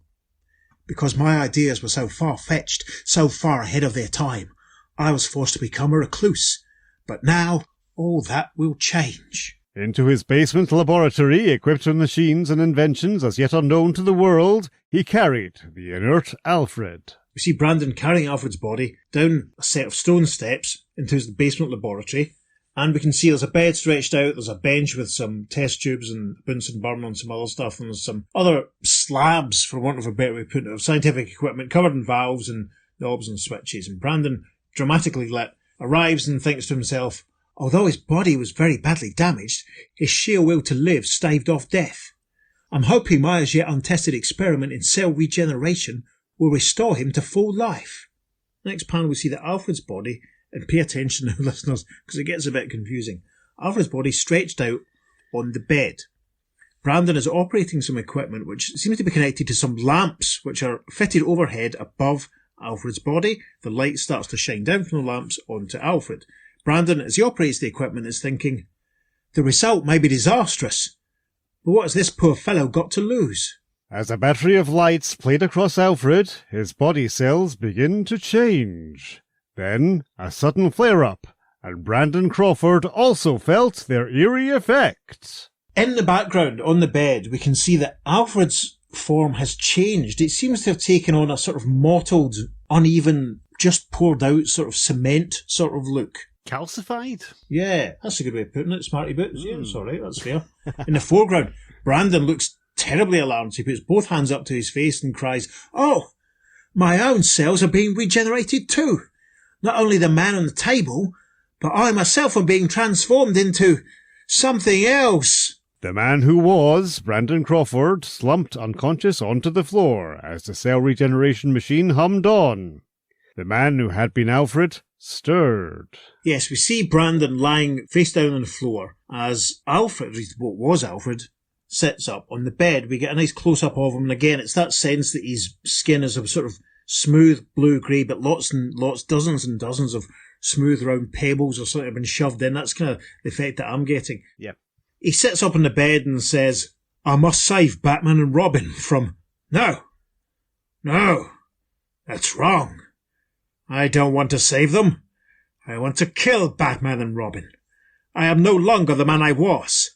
Because my ideas were so far-fetched, so far ahead of their time, I was forced to become a recluse. But now, all that will change.
Into his basement laboratory, equipped with machines and inventions as yet unknown to the world, he carried the inert Alfred.
We see Brandon carrying Alfred's body down a set of stone steps into his basement laboratory. And we can see there's a bed stretched out, there's a bench with some test tubes and Bunsen burner and some other stuff, and there's some other slabs, for want of a better way of putting it, of scientific equipment covered in valves and knobs and switches. And Brandon, dramatically lit, arrives and thinks to himself, although his body was very badly damaged, his sheer will to live staved off death. I'm hoping my as yet untested experiment in cell regeneration will restore him to full life. Next panel we see that Alfred's body, and pay attention now, listeners, because it gets a bit confusing. Alfred's body stretched out on the bed. Brandon is operating some equipment which seems to be connected to some lamps which are fitted overhead above Alfred's body. The light starts to shine down from the lamps onto Alfred. Brandon, as he operates the equipment, is thinking, the result may be disastrous, but what has this poor fellow got to lose?
As a battery of lights played across Alfred, his body cells begin to change. Then, a sudden flare-up, and Brandon Crawford also felt their eerie effect.
In the background, on the bed, we can see that Alfred's form has changed. It seems to have taken on a sort of mottled, uneven, just poured out sort of cement sort of look.
Calcified?
Yeah, that's a good way of putting it, smarty boots. Yeah, it's all right, that's fair. In the foreground, Brandon looks terribly alarmed. He puts both hands up to his face and cries, oh, my own cells are being regenerated too. Not only the man on the table, but I myself am being transformed into something else.
The man who was Brandon Crawford slumped unconscious onto the floor as the cell regeneration machine hummed on. The man who had been Alfred stirred.
Yes, we see Brandon lying face down on the floor as Alfred, what was Alfred, sits up on the bed. We get a nice close-up of him, and again, it's that sense that his skin is a sort of smooth blue-grey, but lots and lots, dozens and dozens of smooth round pebbles or something have been shoved in. That's kind of the effect that I'm getting.
Yep.
He sits up on the bed and says, I must save Batman and Robin from... No, that's wrong. I don't want to save them. I want to kill Batman and Robin. I am no longer the man I was.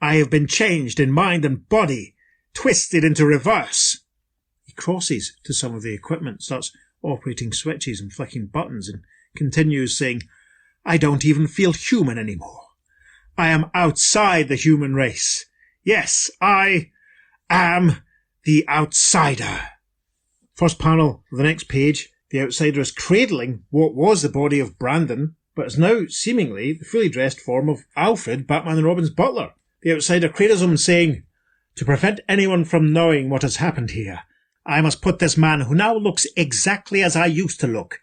I have been changed in mind and body, twisted into reverse. He crosses to some of the equipment, starts operating switches and flicking buttons, and continues saying, I don't even feel human anymore. I am outside the human race. Yes, I am the outsider. First panel of the next page, the outsider is cradling what was the body of Brandon, but is now seemingly the fully dressed form of Alfred, Batman and Robin's butler. The outsider cradles him saying, to prevent anyone from knowing what has happened here, I must put this man who now looks exactly as I used to look,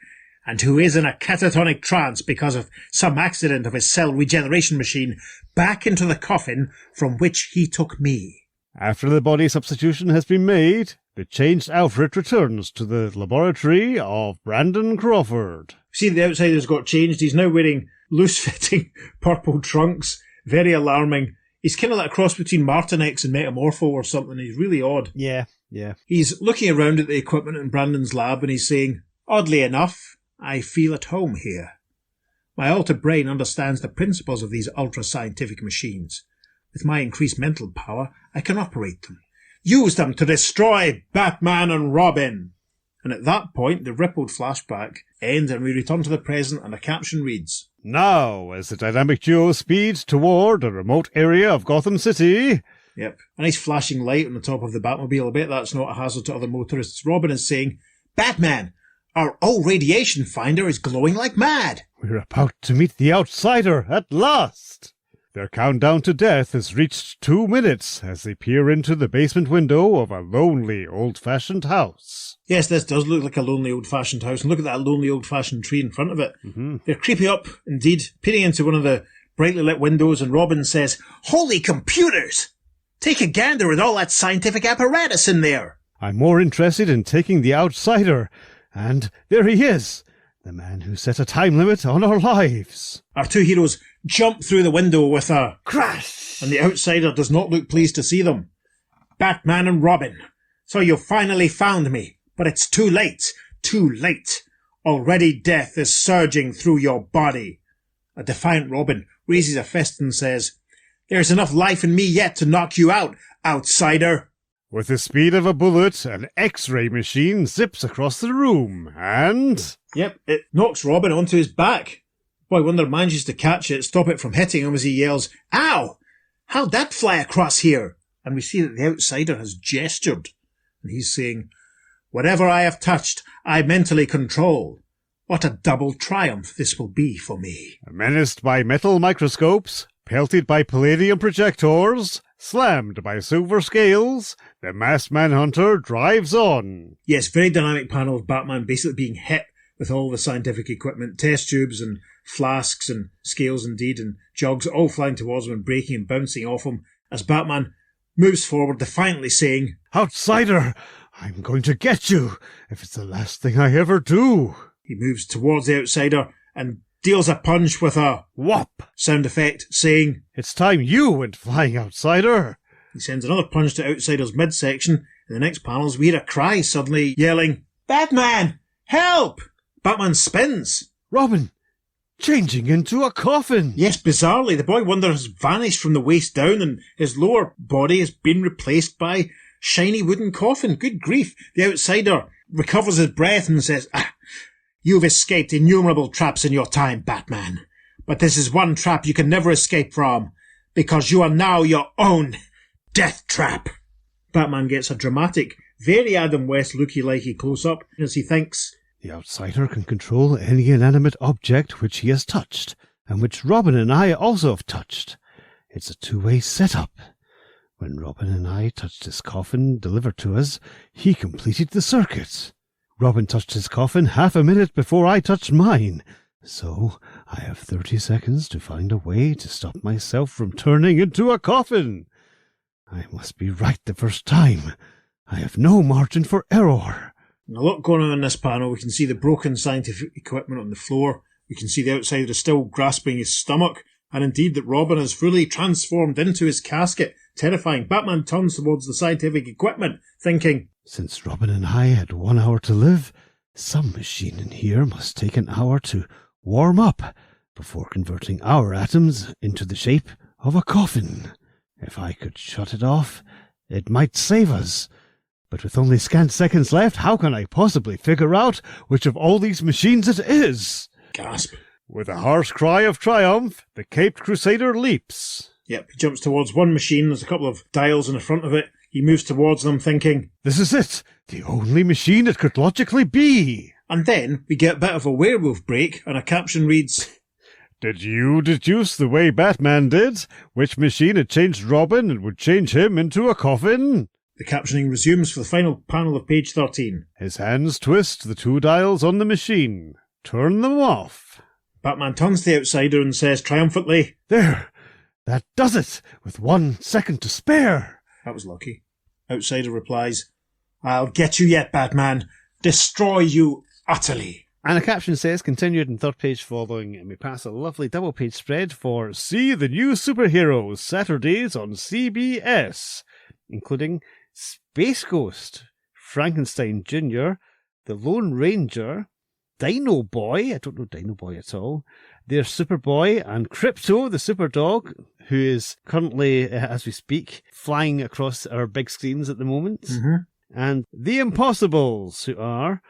and who is in a catatonic trance because of some accident of his cell regeneration machine, back into the coffin from which he took me.
After the body substitution has been made, the changed Alfred returns to the laboratory of Brandon Crawford.
See, the outsider's got changed. He's now wearing loose-fitting purple trunks. Very alarming. He's kind of like a cross between Martin X and Metamorpho or something. He's really odd.
Yeah.
He's looking around at the equipment in Brandon's lab and he's saying, oddly enough, I feel at home here. My altered brain understands the principles of these ultra-scientific machines. With my increased mental power, I can operate them. Use them to destroy Batman and Robin. And at that point, the rippled flashback ends and we return to the present and a caption reads,
Now, as the dynamic duo speeds toward a remote area of Gotham City...
Yep, a nice flashing light on the top of the Batmobile. I bet that's not a hazard to other motorists. Robin is saying, Batman, our old radiation finder is glowing like mad.
We're about to meet the outsider at last. Their countdown to death has reached 2 minutes as they peer into the basement window of a lonely, old-fashioned house.
Yes, this does look like a lonely, old-fashioned house. And look at that lonely, old-fashioned tree in front of it.
Mm-hmm.
They're creeping up, indeed, peering into one of the brightly lit windows, and Robin says, Holy computers! Take a gander at all that scientific apparatus in there.
I'm more interested in taking the outsider. And there he is, the man who set a time limit on our lives.
Our two heroes jump through the window with a
Crash!
and the outsider does not look pleased to see them. Batman and Robin, so you finally found me, but it's too late, too late. Already death is surging through your body. A defiant Robin raises a fist and says, There's enough life in me yet to knock you out, outsider.
With the speed of a bullet, an X-ray machine zips across the room, and...
Yep, it knocks Robin onto his back. Boy Wonder manages to catch it, stop it from hitting him as he yells, Ow! How'd that fly across here? And we see that the outsider has gestured. And he's saying, Whatever I have touched, I mentally control. What a double triumph this will be for me.
Menaced by metal microscopes, pelted by palladium projectors, slammed by silver scales, the masked manhunter drives on.
Yes, very dynamic panel of Batman basically being hit with all the scientific equipment, test tubes and flasks and scales indeed and jugs all flying towards him and breaking and bouncing off him as Batman moves forward defiantly saying,
Outsider, I'm going to get you, if it's the last thing I ever do.
He moves towards the outsider and deals a punch with a
whop
sound effect saying,
It's time you went flying, outsider.
He sends another punch to outsider's midsection. In the next panels we hear a cry suddenly yelling, Batman! Help! Batman spins.
Robin, changing into a coffin.
Yes, bizarrely, the Boy Wonder has vanished from the waist down and his lower body has been replaced by shiny wooden coffin. Good grief. The outsider recovers his breath and says, You've escaped innumerable traps in your time, Batman. But this is one trap you can never escape from, because you are now your own death trap. Batman gets a dramatic, very Adam West looky-likey close-up as he thinks,
The outsider can control any inanimate object which he has touched,
and which Robin and I also have touched. It's a two-way setup. When Robin and I touched his coffin delivered to us, he completed the circuit. Robin touched his coffin half a minute before I touched mine, so I have 30 seconds to find a way to stop myself from turning into a coffin. I must be right the first time. I have no margin for error.
A lot going on in this panel. We can see the broken scientific equipment on the floor. We can see the outsider is still grasping his stomach, and indeed that Robin has fully transformed into his casket. Terrifying. Batman turns towards the scientific equipment, thinking,
Since Robin and I had 1 hour to live, some machine in here must take an hour to warm up before converting our atoms into the shape of a coffin. If I could shut it off, it might save us. But with only scant seconds left, how can I possibly figure out which of all these machines it is?
gasp.
With a harsh cry of triumph, the caped crusader leaps.
Yep, he jumps towards one machine. There's a couple of dials in the front of it. He moves towards them thinking,
This is it! The only machine it could logically be!
and then we get a bit of a werewolf break and a caption reads,
Did you deduce the way Batman did? Which machine had changed Robin and would change him into a coffin?
The captioning resumes for the final panel of page 13.
His hands twist the 2 dials on the machine. Turn them off.
Batman turns to the outsider and says triumphantly,
There! That does it! With 1 second to spare!
That was lucky. Outsider replies, I'll get you yet, Batman. Destroy you utterly.
And a caption says, continued in third page following, and we pass a lovely double-page spread for
See the new superheroes Saturdays on CBS,
including Space Ghost, Frankenstein Jr., The Lone Ranger, Dino Boy, I don't know Dino Boy at all, there's Superboy, and Crypto, the Superdog, who is currently, as we speak, flying across our big screens at the moment, and The Impossibles, who are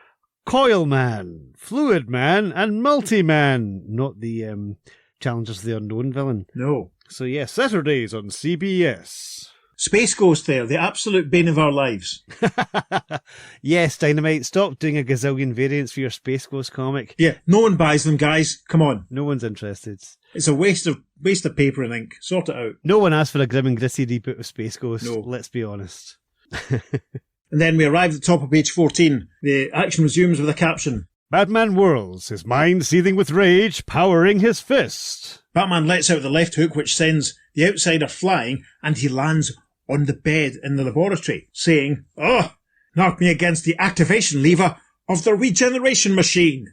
Coil Man, Fluid Man, and Multi Man, not the Challengers of the Unknown villain.
No.
So yes, Saturdays on CBS.
Space Ghost there, the absolute bane of our lives.
Yes, Dynamite, stop doing a gazillion variants for your Space Ghost comic.
Yeah, no one buys them, guys. Come on.
No one's interested.
It's a waste of paper and ink. Sort it out.
No one asked for a grim and gritty reboot of Space Ghost,
No.
let's be honest.
And then we arrive at the top of page 14. The action resumes with a caption.
Batman whirls, his mind seething with rage, powering his fist.
Batman lets out the left hook, which sends the outsider flying, and he lands on the bed in the laboratory, saying, knock me against the activation lever of the regeneration machine.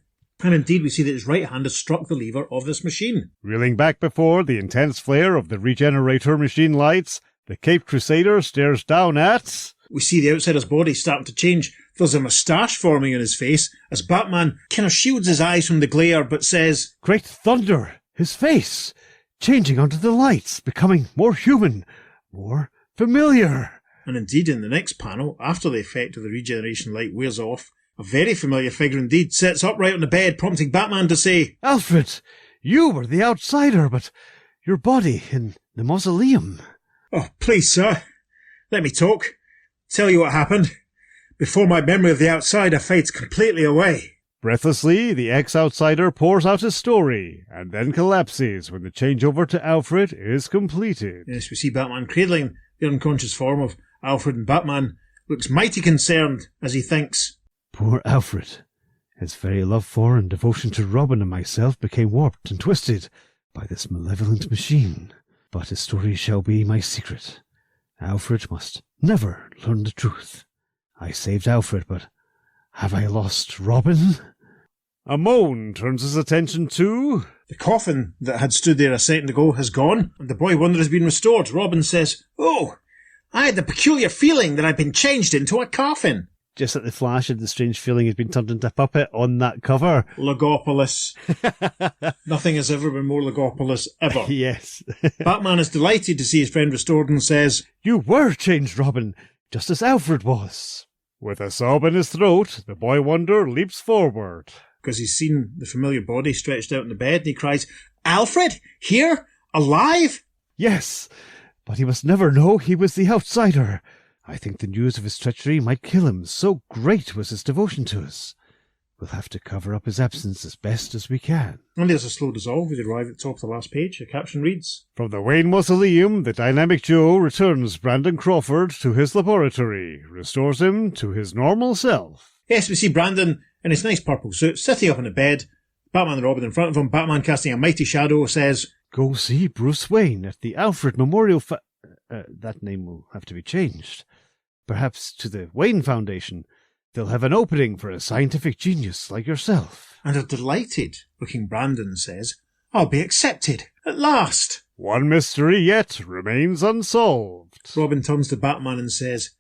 And indeed, we see that his right hand has struck the lever of this machine.
Reeling back before the intense flare of the regenerator machine lights, the Caped Crusader stares down at...
We see the outsider's body starting to change. There's a moustache forming on his face as Batman kind of shields his eyes from the glare, but says,
Great thunder! His face! Changing under the lights, becoming more human, more familiar.
And indeed, in the next panel, after the effect of the regeneration light wears off, a very familiar figure indeed sits upright on the bed, prompting Batman to say,
Alfred, you were the outsider, but your body in the mausoleum.
Oh, please, sir, let me talk. Tell you what happened. Before my memory of the outsider fades completely away.
Breathlessly, the ex-outsider pours out his story, and then collapses when the changeover to Alfred is completed.
Yes, we see Batman cradling the unconscious form of Alfred, and Batman looks mighty concerned as he thinks,
Poor Alfred. His very love for and devotion to Robin and myself became warped and twisted by this malevolent machine. But his story shall be my secret. Alfred must never learn the truth. I saved Alfred, but have I lost Robin?
A moan turns his attention to...
the coffin that had stood there a second ago has gone, and the boy wonder has been restored. Robin says, Oh, I had the peculiar feeling that I'd been changed into a coffin.
Just at the flash of the strange feeling he's been turned into a puppet on that cover.
Logopolis. Nothing has ever been more Logopolis, ever.
Yes.
Batman is delighted to see his friend restored and says,
You were changed, Robin, just as Alfred was. With a sob in his throat, the boy wonder leaps forward.
because he's seen the familiar body stretched out in the bed, and he cries, Alfred? Here? Alive?
Yes, but he must never know he was the outsider. I think the news of his treachery might kill him, so great was his devotion to us. We'll have to cover up his absence as best as we can.
And there's a slow dissolve as you arrive at the top of the last page. The caption reads,
From the Wayne Mausoleum, the dynamic Joe returns Brandon Crawford to his laboratory, restores him to his normal self.
Yes, we see Brandon in his nice purple suit, sitting up in the bed. Batman and Robin in front of him. Batman, casting a mighty shadow, says,
Go see Bruce Wayne at the Alfred Memorial that name will have to be changed. Perhaps to the Wayne Foundation. They'll have an opening for a scientific genius like yourself.
And a delighted-looking Brandon says, I'll be accepted, at last.
One mystery yet remains unsolved.
Robin turns to Batman and says,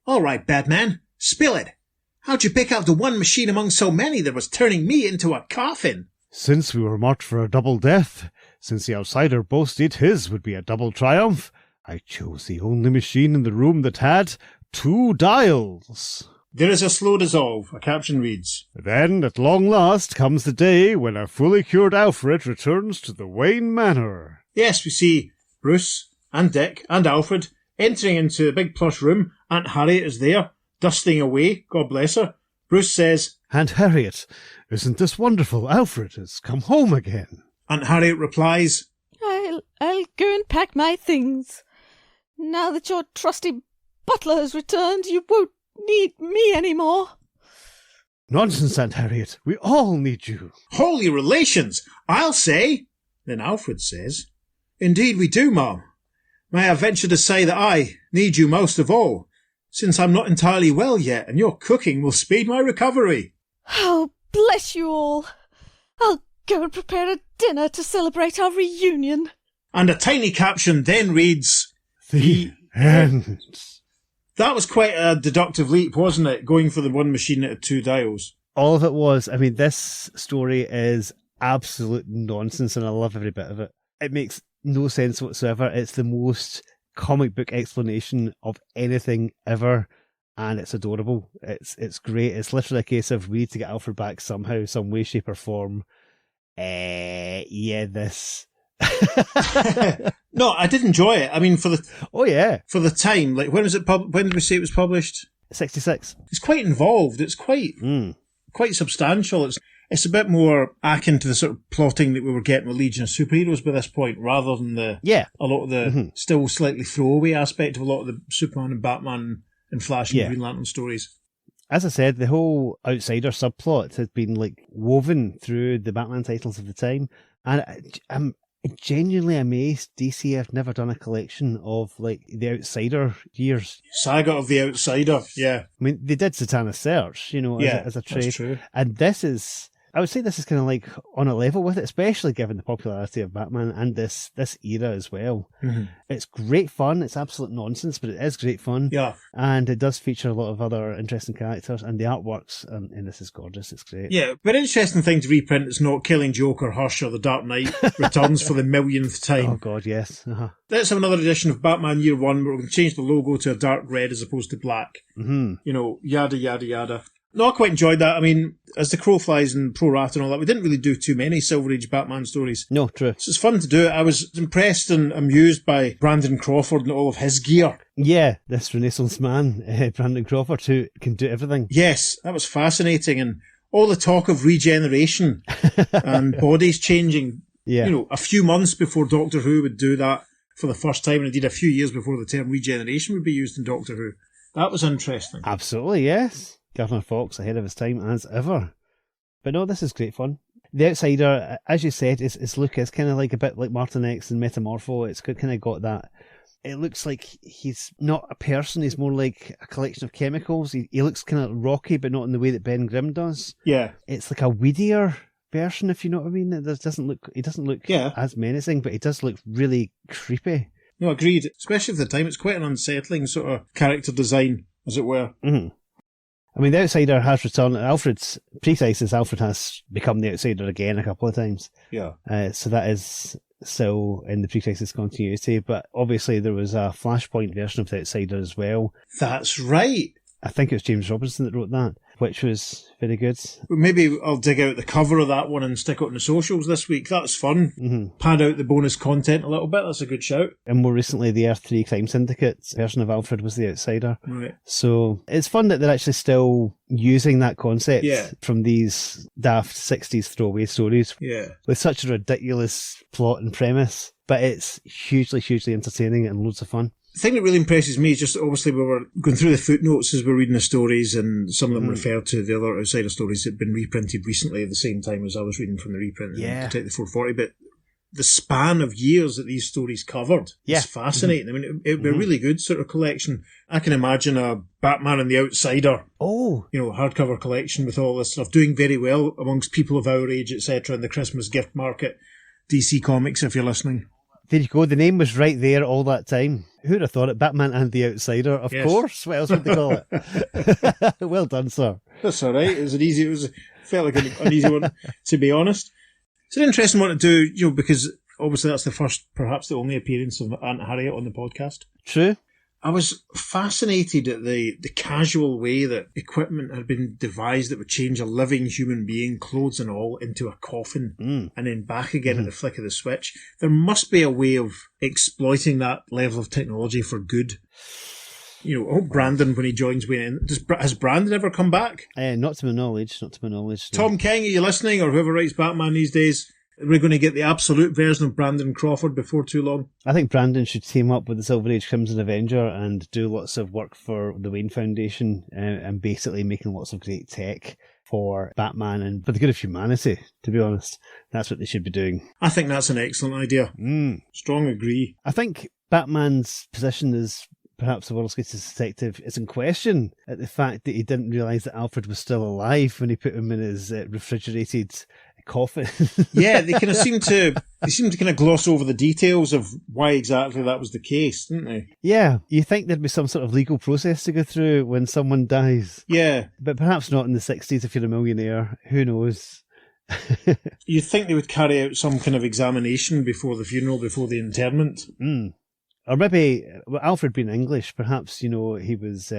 All right, Batman, spill it. How'd you pick out the one machine among so many that was turning me into a coffin?
Since we were marked for a double death, since the outsider boasted his would be a double triumph, I chose the only machine in the room that had 2 dials.
There is a slow dissolve. A caption reads,
Then, at long last, comes the day when a fully cured Alfred returns to the Wayne Manor.
Yes, we see Bruce and Dick and Alfred entering into a big plush room. Aunt Harriet is there, dusting away, God bless her. Bruce says,
Aunt Harriet, isn't this wonderful? Alfred has come home again.
Aunt Harriet replies,
I'll go and pack my things. Now that your trusty butler has returned, you won't need me anymore.
Nonsense, Aunt Harriet. We all need you.
Holy relations, I'll say. Then Alfred says, Indeed we do, Mum. May I venture to say that I need you most of all, since I'm not entirely well yet, and your cooking will speed my recovery.
Oh, bless you all. I'll go and prepare a dinner to celebrate our reunion.
And a tiny caption then reads,
The end.
That was quite a deductive leap, wasn't it? Going for the one machine that had 2 dials.
All of it was. I mean, this story is absolute nonsense, and I love every bit of it. It makes no sense whatsoever. It's the most comic book explanation of anything ever, and it's adorable. It's great. It's literally a case of we need to get Alfred back somehow, some way, shape, or form. This.
No, I did enjoy it. I mean, for the time, like when was it? When did we say it was published?
66.
It's quite involved. It's quite substantial. It's a bit more akin to the sort of plotting that we were getting with Legion of Superheroes by this point, rather than a lot of the still slightly throwaway aspect of a lot of the Superman and Batman and Flash and Green Lantern stories.
As I said, the whole outsider subplot has been like woven through the Batman titles of the time, and I'm genuinely amazed DC have never done a collection of like the Outsider years.
Saga of the Outsider, yeah.
I mean, they did Satana Search, as a trade.
That's true.
And this is, I would say this is kind of like on a level with it, especially given the popularity of Batman and this era as well.
Mm-hmm.
It's great fun. It's absolute nonsense, but it is great fun.
Yeah.
And it does feature a lot of other interesting characters, and the artworks in this is gorgeous. It's great.
Yeah, but interesting thing to reprint is not Killing Joke or Hush or The Dark Knight returns for the millionth time.
Oh, God, yes. Uh-huh.
Let's have another edition of Batman Year One where we can change the logo to a dark red as opposed to black.
Mm-hmm.
Yada, yada, yada. No, I quite enjoyed that. I mean, as the crow flies and Pro Rat and all that, we didn't really do too many Silver Age Batman stories.
No, true.
So it's fun to do it. I was impressed and amused by Brandon Crawford and all of his gear.
Yeah, this Renaissance man, Brandon Crawford, who can do everything.
Yes, that was fascinating. And all the talk of regeneration and bodies changing.
Yeah.
A few months before Doctor Who would do that for the first time, and indeed a few years before the term regeneration would be used in Doctor Who. That was interesting.
Absolutely, yes. Gardner Fox ahead of his time as ever. But no, this is great fun. The Outsider, as you said, is Lucas, kind of like a bit like Martin X and Metamorpho. It's kind of got that. It looks like he's not a person, he's more like a collection of chemicals. He looks kind of rocky, but not in the way that Ben Grimm does.
Yeah.
It's like a weedier version, if you know what I mean. He doesn't look as menacing, but he does look really creepy.
No, agreed. Especially for the time, it's quite an unsettling sort of character design, as it were.
Mm-hmm. I mean, the Outsider has returned. Alfred has become the Outsider again a couple of times.
Yeah.
So that is still in the pre-crisis continuity, but obviously there was a Flashpoint version of the Outsider as well.
That's right.
I think it was James Robinson that wrote that. which was very good.
Well, maybe I'll dig out the cover of that one and stick it on the socials this week. That's fun.
Mm-hmm.
Pad out the bonus content a little bit. That's a good shout.
And more recently, the Earth 3 Crime Syndicate version of Alfred was the outsider.
Right.
So it's fun that they're actually still using that concept from these daft 60s throwaway stories with such a ridiculous plot and premise. But it's hugely, hugely entertaining and loads of fun.
The thing that really impresses me is just obviously we were going through the footnotes as we're reading the stories, and some of them refer to the other outsider stories that had been reprinted recently at the same time as I was reading from the reprint of Detective the 440. But the span of years that these stories covered is fascinating. I mean, it would be a really good sort of collection. I can imagine a Batman and the Outsider, hardcover collection with all this stuff, doing very well amongst people of our age, etc., in the Christmas gift market. DC Comics, if you're listening.
There you go. The name was right there all that time. Who would have thought it? Batman and the Outsider, of course. What else would they call it? Well done, sir.
That's all right. It felt like an easy one, to be honest. It's an interesting one to do, because obviously that's the first, perhaps the only appearance of Aunt Harriet on the podcast.
True.
I was fascinated at the casual way that equipment had been devised that would change a living human being, clothes and all, into a coffin and then back again at the flick of the switch. There must be a way of exploiting that level of technology for good. I hope Brandon, when he joins Wayne, has Brandon ever come back?
Not to my knowledge. No.
Tom King, are you listening? Or whoever writes Batman these days? We're going to get the absolute version of Brandon Crawford before too long.
I think Brandon should team up with the Silver Age Crimson Avenger and do lots of work for the Wayne Foundation and basically making lots of great tech for Batman and for the good of humanity, to be honest. That's what they should be doing.
I think that's an excellent idea. Strong agree.
I think Batman's position as perhaps the world's greatest detective is in question at the fact that he didn't realise that Alfred was still alive when he put him in his refrigerated coffin.
Yeah, they kind of seem to kind of gloss over the details of why exactly that was the case, didn't they?
Yeah, you think there'd be some sort of legal process to go through when someone dies.
Yeah.
But perhaps not in the 60s if you're a millionaire. Who knows?
You'd think they would carry out some kind of examination before the funeral, before the interment.
Or maybe, Alfred being English, perhaps, he was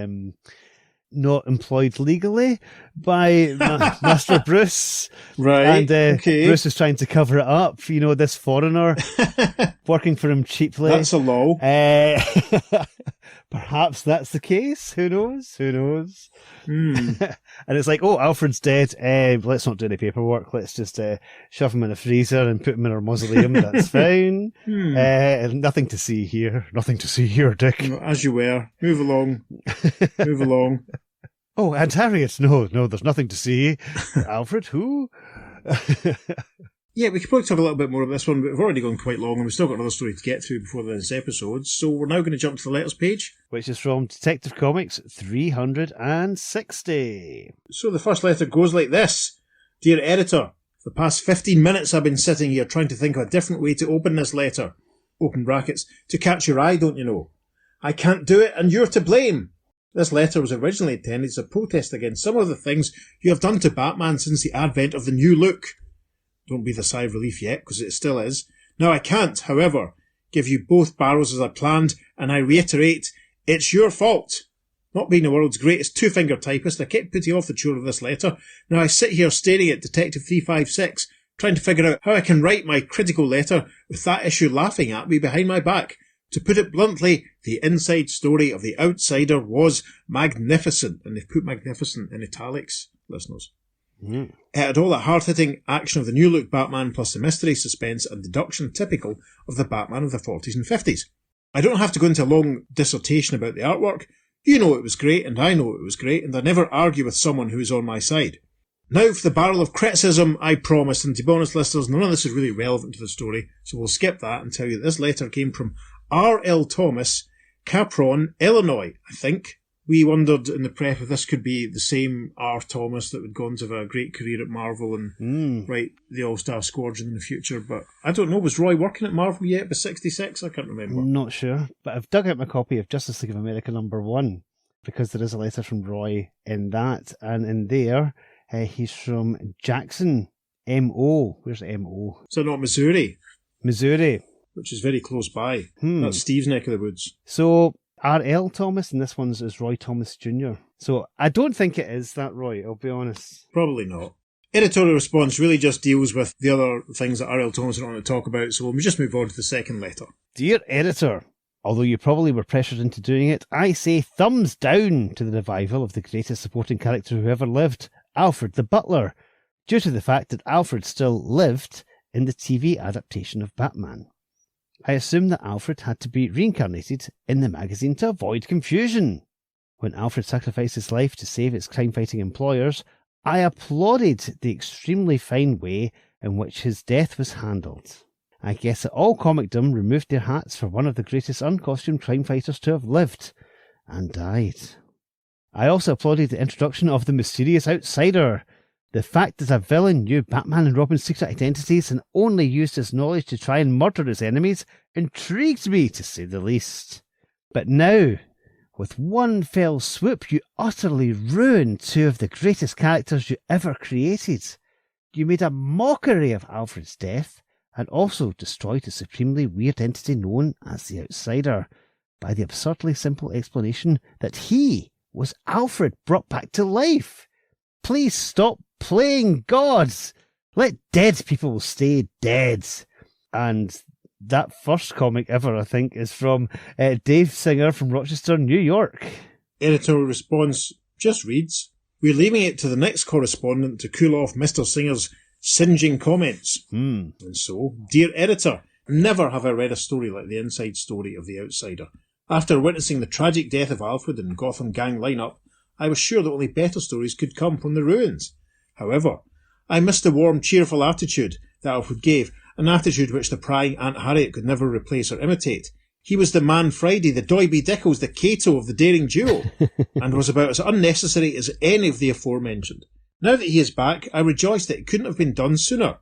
not employed legally by Master Bruce.
Right.
And Bruce is trying to cover it up. This foreigner working for him cheaply.
That's a law.
Perhaps that's the case. Who knows? And it's like, Alfred's dead. Let's not do any paperwork. Let's just shove him in a freezer and put him in our mausoleum. That's fine. Nothing to see here, Dick.
As you were. Move along.
Oh, Aunt Harriet. No, there's nothing to see. Alfred, who?
Yeah, we could probably talk a little bit more about this one, but we've already gone quite long and we've still got another story to get through before this episode. So we're now going to jump to the letters page.
Which is from Detective Comics 360.
So the first letter goes like this. Dear editor, for the past 15 minutes I've been sitting here trying to think of a different way to open this letter. Open brackets. To catch your eye, don't you know? I can't do it and you're to blame. This letter was originally intended as a protest against some of the things you have done to Batman since the advent of the new look. Don't breathe a sigh of relief yet, because it still is. Now I can't, however, give you both barrels as I planned, and I reiterate, it's your fault. Not being the world's greatest two-finger typist, I kept putting off the chore of this letter. Now I sit here staring at Detective 356, trying to figure out how I can write my critical letter with that issue laughing at me behind my back. To put it bluntly, the inside story of The Outsider was magnificent. And they've put magnificent in italics, listeners. It had all that hard-hitting action of the new look Batman plus the mystery, suspense and deduction typical of the Batman of the 40s and 50s. I don't have to go into a long dissertation about the artwork. You know it was great and I know it was great and I never argue with someone who is on my side. Now for the barrel of criticism I promised, and to be honest listeners, none of this is really relevant to the story, so we'll skip that and tell you that this letter came from R.L. Thomas, Capron, Illinois, I think. We wondered in the prep if this could be the same R. Thomas that would go on to have a great career at Marvel and write the All-Star Squadron in the future, but I don't know, was Roy working at Marvel yet by 66? I can't remember.
Not sure, but I've dug out my copy of Justice League of America #1 because there is a letter from Roy in that, and in there he's from Jackson, M.O. Where's M.O.?
So not Missouri?
Missouri.
Which is very close by. That's Steve's neck of the woods.
So R.L. Thomas, and this one's is Roy Thomas Jr. So I don't think it is that, Roy, I'll be honest.
Probably not. Editorial response really just deals with the other things that R.L. Thomas want to talk about, so we'll just move on to the second letter.
Dear editor, although you probably were pressured into doing it, I say thumbs down to the revival of the greatest supporting character who ever lived, Alfred the Butler, due to the fact that Alfred still lived in the TV adaptation of Batman. I assume that Alfred had to be reincarnated in the magazine to avoid confusion. When Alfred sacrificed his life to save its crime-fighting employers, I applauded the extremely fine way in which his death was handled. I guess that all comicdom removed their hats for one of the greatest uncostumed crime fighters to have lived, and died. I also applauded the introduction of the mysterious outsider. The fact that a villain knew Batman and Robin's secret identities and only used his knowledge to try and murder his enemies intrigued me, to say the least. But now, with one fell swoop, you utterly ruined two of the greatest characters you ever created. You made a mockery of Alfred's death, and also destroyed the supremely weird entity known as the Outsider, by the absurdly simple explanation that he was Alfred brought back to life. Please stop playing gods. Let dead people stay dead. And that first comic ever, I think, is from Dave Singer from Rochester, New York.
Editorial response just reads, we're leaving it to the next correspondent to cool off Mr. Singer's singeing comments. And so, dear editor, never have I read a story like the inside story of The Outsider. After witnessing the tragic death of Alfred in Gotham Gang lineup, I was sure that only better stories could come from the ruins. However, I missed the warm, cheerful attitude that Alfred gave, an attitude which the prying Aunt Harriet could never replace or imitate. He was the Man Friday, the Doiby Dickles, the Cato of the daring duo, and was about as unnecessary as any of the aforementioned. Now that he is back, I rejoice that it couldn't have been done sooner.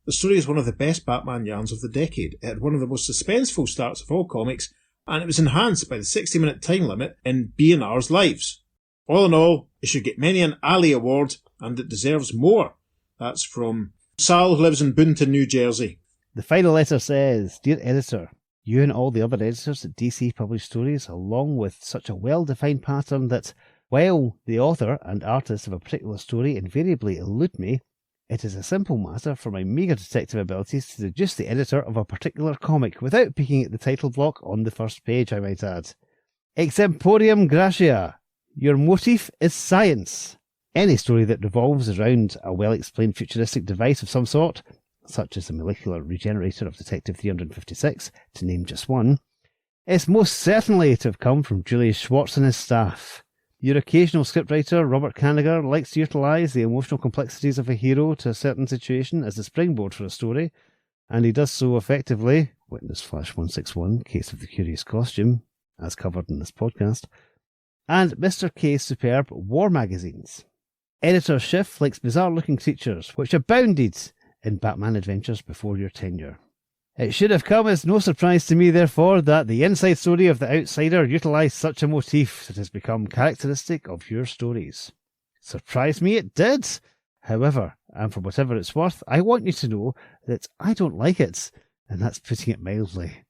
The story is one of the best Batman yarns of the decade. It had one of the most suspenseful starts of all comics, and it was enhanced by the 60-minute time limit in B&R's lives. All in all, it should get many an Alley Award, and it deserves more. That's from Sal, who lives in Boonton, New Jersey.
The final letter says, Dear Editor, you and all the other editors at DC publish stories along with such a well-defined pattern that, while the author and artist of a particular story invariably elude me, it is a simple matter for my meagre detective abilities to deduce the editor of a particular comic without peeking at the title block on the first page, I might add. Exemporium gratia. Your motif is science. Any story that revolves around a well-explained futuristic device of some sort, such as the molecular regenerator of Detective 356, to name just one, is most certainly to have come from Julius Schwartz and his staff. Your occasional scriptwriter, Robert Kanigher, likes to utilise the emotional complexities of a hero to a certain situation as a springboard for a story, and he does so effectively, witness Flash 161, Case of the Curious Costume, as covered in this podcast, and Mr. K's superb war magazines. Editor Schiff likes bizarre-looking creatures, which abounded in Batman adventures before your tenure. It should have come as no surprise to me, therefore, that the inside story of The Outsider utilised such a motif that has become characteristic of your stories. Surprise me it did! However, and for whatever it's worth, I want you to know that I don't like it, and that's putting it mildly.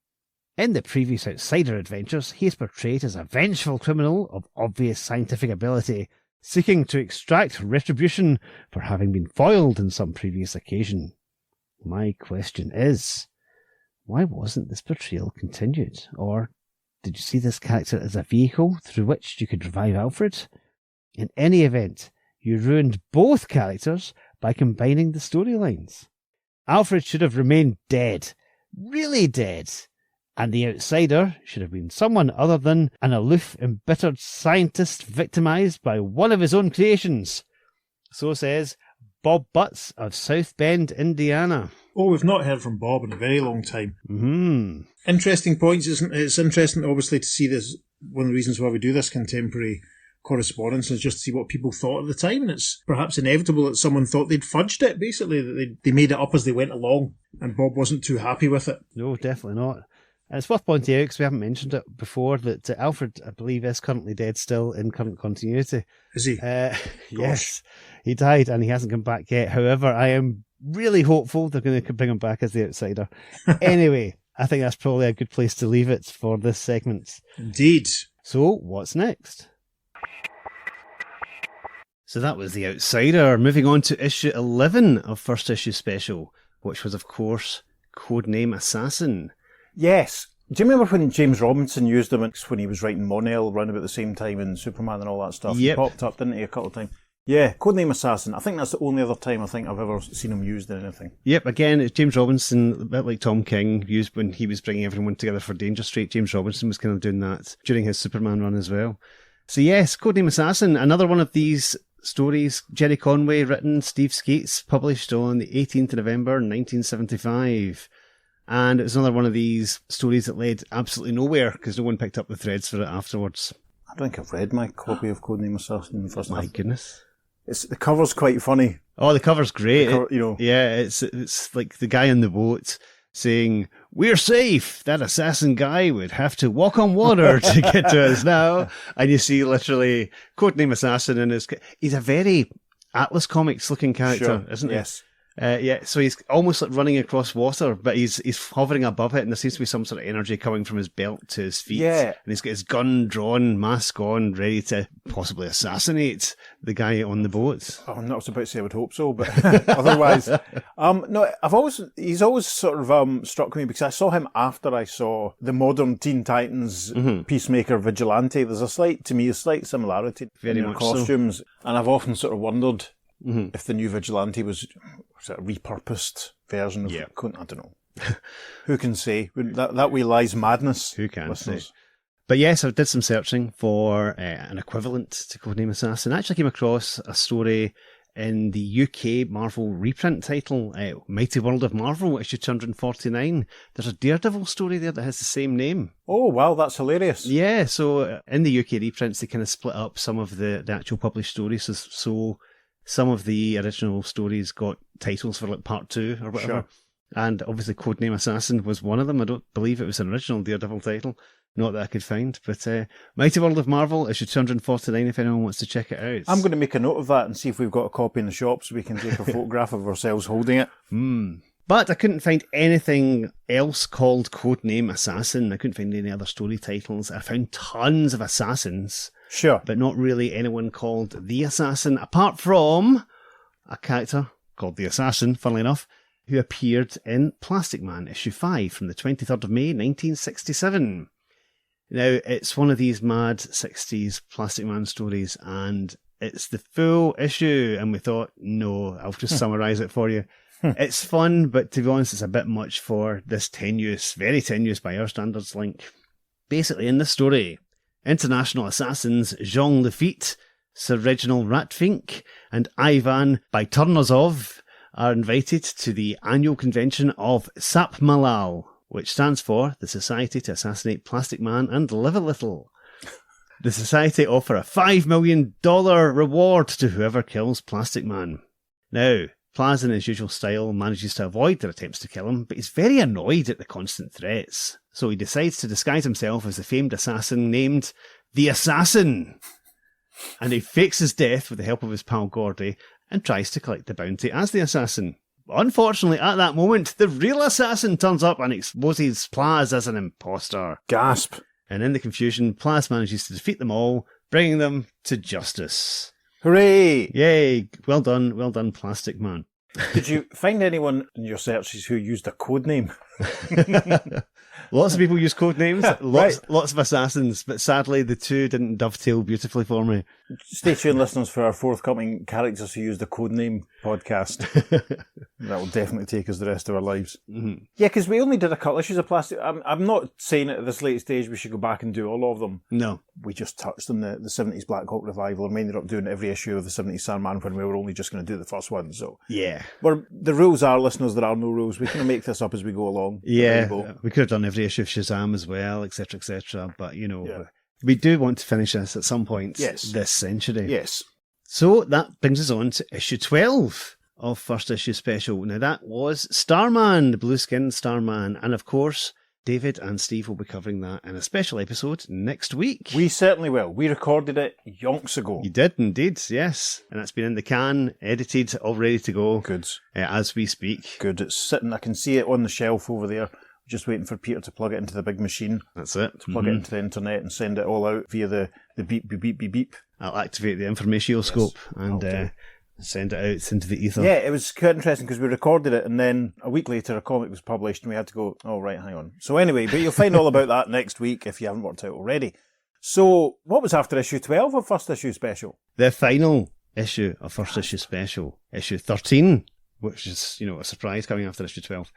In the previous Outsider adventures, he is portrayed as a vengeful criminal of obvious scientific ability, seeking to extract retribution for having been foiled in some previous occasion. My question is, why wasn't this portrayal continued? Or did you see this character as a vehicle through which you could revive Alfred? In any event, you ruined both characters by combining the storylines. Alfred should have remained dead, really dead, and the Outsider should have been someone other than an aloof, embittered scientist victimised by one of his own creations. So says Bob Butts of South Bend, Indiana.
Oh, we've not heard from Bob in a very long time. Interesting points, isn't it? It's interesting, obviously, to see this. One of the reasons why we do this contemporary correspondence is just to see what people thought at the time, and it's perhaps inevitable that someone thought they'd fudged it, basically, that they made it up as they went along, and Bob wasn't too happy with it.
No, definitely not. And it's worth pointing out, because we haven't mentioned it before, that Alfred, I believe, is currently dead still in current continuity.
Is he?
Yes, he died and he hasn't come back yet. However, I am really hopeful they're going to bring him back as the Outsider. Anyway, I think that's probably a good place to leave it for this segment.
Indeed.
So, what's next? So that was The Outsider. Moving on to issue 11 of First Issue Special, which was, of course, Codename Assassin.
Yes. Do you remember when James Robinson used them when he was writing Mon-El around about the same time in Superman and all that stuff?
Yep.
He popped up, didn't he, a couple of times? Yeah, Codename Assassin. I think that's the only other time I think I've ever seen him used in anything.
Yep, again, it's James Robinson, a bit like Tom King, used when he was bringing everyone together for Danger Street. James Robinson was kind of doing that during his Superman run as well. So yes, Codename Assassin, another one of these stories, Jerry Conway written, Steve Skeets published on the 18th of November 1975. And it was another one of these stories that led absolutely nowhere because no one picked up the threads for it afterwards.
I don't think I've read my copy of Codename Assassin in the first
My
half.
goodness.
The cover's quite funny.
Oh, the cover's great.
Yeah,
it's like the guy on the boat saying, "We're safe. That assassin guy would have to walk on water to get to us now." And you see literally Codename Assassin and he's a very Atlas Comics looking character, isn't he?
Yes.
So he's almost like running across water, but he's hovering above it, and there seems to be some sort of energy coming from his belt to his feet.
Yeah.
And he's got his gun drawn, mask on, ready to possibly assassinate the guy on the boat.
Oh, I'm not about to say I would hope so, but otherwise, no. He's always sort of struck me because I saw him after I saw the modern Teen Titans Peacemaker Vigilante. There's a slight similarity
Very
in their
much so.
costumes, and I've often sort of wondered if the new Vigilante was a repurposed version of I don't know. Who can say? That way lies madness.
Who can
listeners.
say? But yes, I did some searching for an equivalent to Codename Assassin. I actually came across a story in the UK Marvel reprint title, Mighty World of Marvel, issue 249. There's a Daredevil story there that has the same name.
Oh, wow, that's hilarious.
Yeah, so in the UK reprints, they kind of split up some of the actual published stories. So some of the original stories got titles for like part 2 or whatever.
Sure.
And obviously Codename Assassin was one of them. I don't believe it was an original Daredevil title. Not that I could find. But Mighty World of Marvel, issue 249, if anyone wants to check it out.
I'm going to make a note of that and see if we've got a copy in the shop so we can take a photograph of ourselves holding it.
But I couldn't find anything else called Codename Assassin. I couldn't find any other story titles. I found tons of assassins.
Sure.
But not really anyone called The Assassin, apart from a character called The Assassin, funnily enough, who appeared in Plastic Man, issue 5, from the 23rd of May, 1967. Now, it's one of these mad 60s Plastic Man stories, and it's the full issue, and we thought, no, I'll just summarise it for you. It's fun, but to be honest, it's a bit much for this tenuous, very tenuous by our standards link. Basically, in this story, international assassins Jean Lafitte, Sir Reginald Ratfink, and Ivan Byturnozov are invited to the annual convention of SAPMALAL, which stands for the Society to Assassinate Plastic Man and Live a Little. The Society offer a $5 million reward to whoever kills Plastic Man. Now, Plaz, in his usual style, manages to avoid their attempts to kill him, but he's very annoyed at the constant threats. So he decides to disguise himself as the famed assassin named The Assassin. And he fakes his death with the help of his pal Gordy and tries to collect the bounty as the assassin. Unfortunately, at that moment, the real assassin turns up and exposes Plaz as an imposter.
Gasp.
And in the confusion, Plaz manages to defeat them all, bringing them to justice.
Hooray!
Yay! Well done, Plastic Man.
Did you find anyone in your searches who used a code name?
Lots of people use code names,
Right.
lots of assassins, but sadly the two didn't dovetail beautifully for me.
Stay tuned, listeners, for our forthcoming Characters Who Use the Codename podcast. That will definitely take us the rest of our lives.
Mm-hmm.
Yeah, because we only did a couple issues of Plastic. I'm not saying at this late stage we should go back and do all of them.
No.
We just touched on the 70s Black Hawk revival, and we ended up doing every issue of the 70s Sandman when we were only just going to do the first one. So
Yeah.
the rules are, listeners, there are no rules. We can make this up as we go along. There you go.
We could have done every issue of Shazam as well, etc., but we do want to finish this at some point this century.
Yes.
So that brings us on to issue 12 of First Issue Special. Now that was Starman, the blue-skinned Starman, and of course David and Steve will be covering that in a special episode next week.
We certainly will. We recorded it yonks ago.
You did indeed, yes. And it's been in the can, edited, all ready to go.
Good.
As we speak.
Good. It's sitting, I can see it on the shelf over there, just waiting for Peter to plug it into the big machine,
That's it.
to plug it into the internet and send it all out via the beep, beep, beep, beep, beep.
I'll activate the informatioscope and send it out into the ether.
Yeah, it was quite interesting because we recorded it and then a week later a comic was published and we had to go, oh, right, hang on. So anyway, but you'll find all about that next week if you haven't worked out already. So what was after issue 12 of First Issue Special?
The final issue of First Issue Special, issue 13, which is, a surprise coming after issue 12.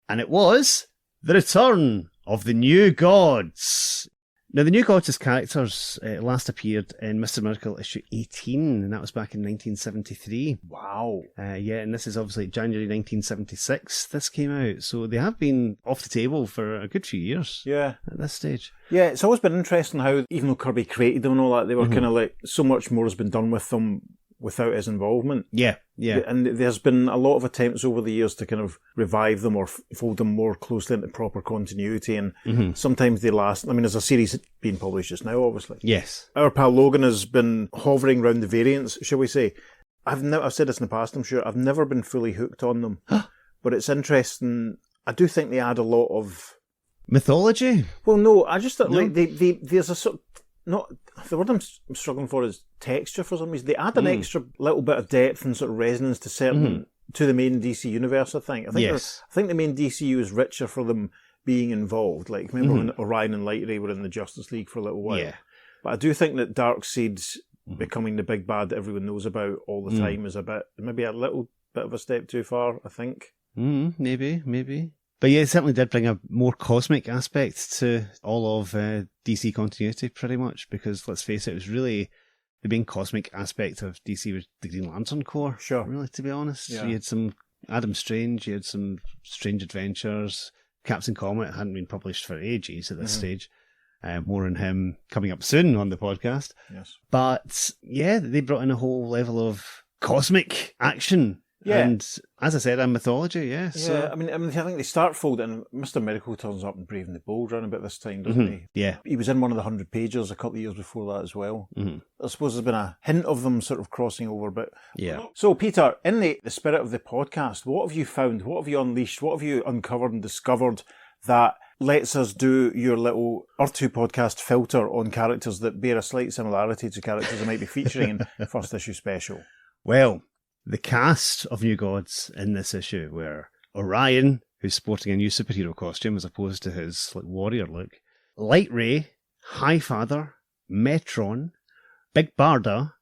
And it was the return of the New Gods. Now, the New Gods as characters last appeared in Mr. Miracle issue 18, and that was back in 1973.
Wow.
And this is obviously January 1976 this came out. So they have been off the table for a good few years
Yeah.
at this stage.
Yeah, it's always been interesting how, even though Kirby created them and all that, they were kind of like, so much more has been done with them without his involvement.
Yeah.
And there's been a lot of attempts over the years to kind of revive them or fold them more closely into proper continuity, and sometimes they last. I mean, there's a series being published just now, obviously.
Yes.
Our pal Logan has been hovering around the variants, shall we say. I've said this in the past, I'm sure, I've never been fully hooked on them. But it's interesting. I do think they add a lot of...
Mythology?
Well, no, I just thought, like, there's a sort of... Not the word I'm struggling for is texture for some reason. They add an extra little bit of depth and sort of resonance to certain to the main DC universe. I think
Yes.
I think the main DCU is richer for them being involved. Like remember when Orion and Light Ray were in the Justice League for a little while.
Yeah.
But I do think that Darkseid's becoming the big bad that everyone knows about all the time is maybe a little bit of a step too far. I think.
Maybe. But yeah, it certainly did bring a more cosmic aspect to all of DC continuity, pretty much, because let's face it, it was really the main cosmic aspect of DC was the Green Lantern Corps.
Sure.
Really, to be honest.
Yeah.
You had some Adam Strange, you had some Strange Adventures. Captain Comet hadn't been published for ages at this stage. More on him coming up soon on the podcast.
Yes.
But yeah, they brought in a whole level of cosmic action.
Yeah.
And as I said, and mythology,
Yeah,
So,
I mean, I think they start folding. Mr. Miracle turns up in Brave and the Bold around about this time, doesn't he?
Yeah.
He was in one of the 100 pagers a couple of years before that as well. I suppose there's been a hint of them sort of crossing over, but
Yeah.
So, Peter, in the spirit of the podcast, what have you found? What have you unleashed? What have you uncovered and discovered that lets us do your little R2 podcast filter on characters that bear a slight similarity to characters that might be featuring in First Issue Special?
Well, the cast of New Gods in this issue were Orion, who's sporting a new superhero costume as opposed to his warrior look, Light Ray, Highfather, Metron, Big Barda,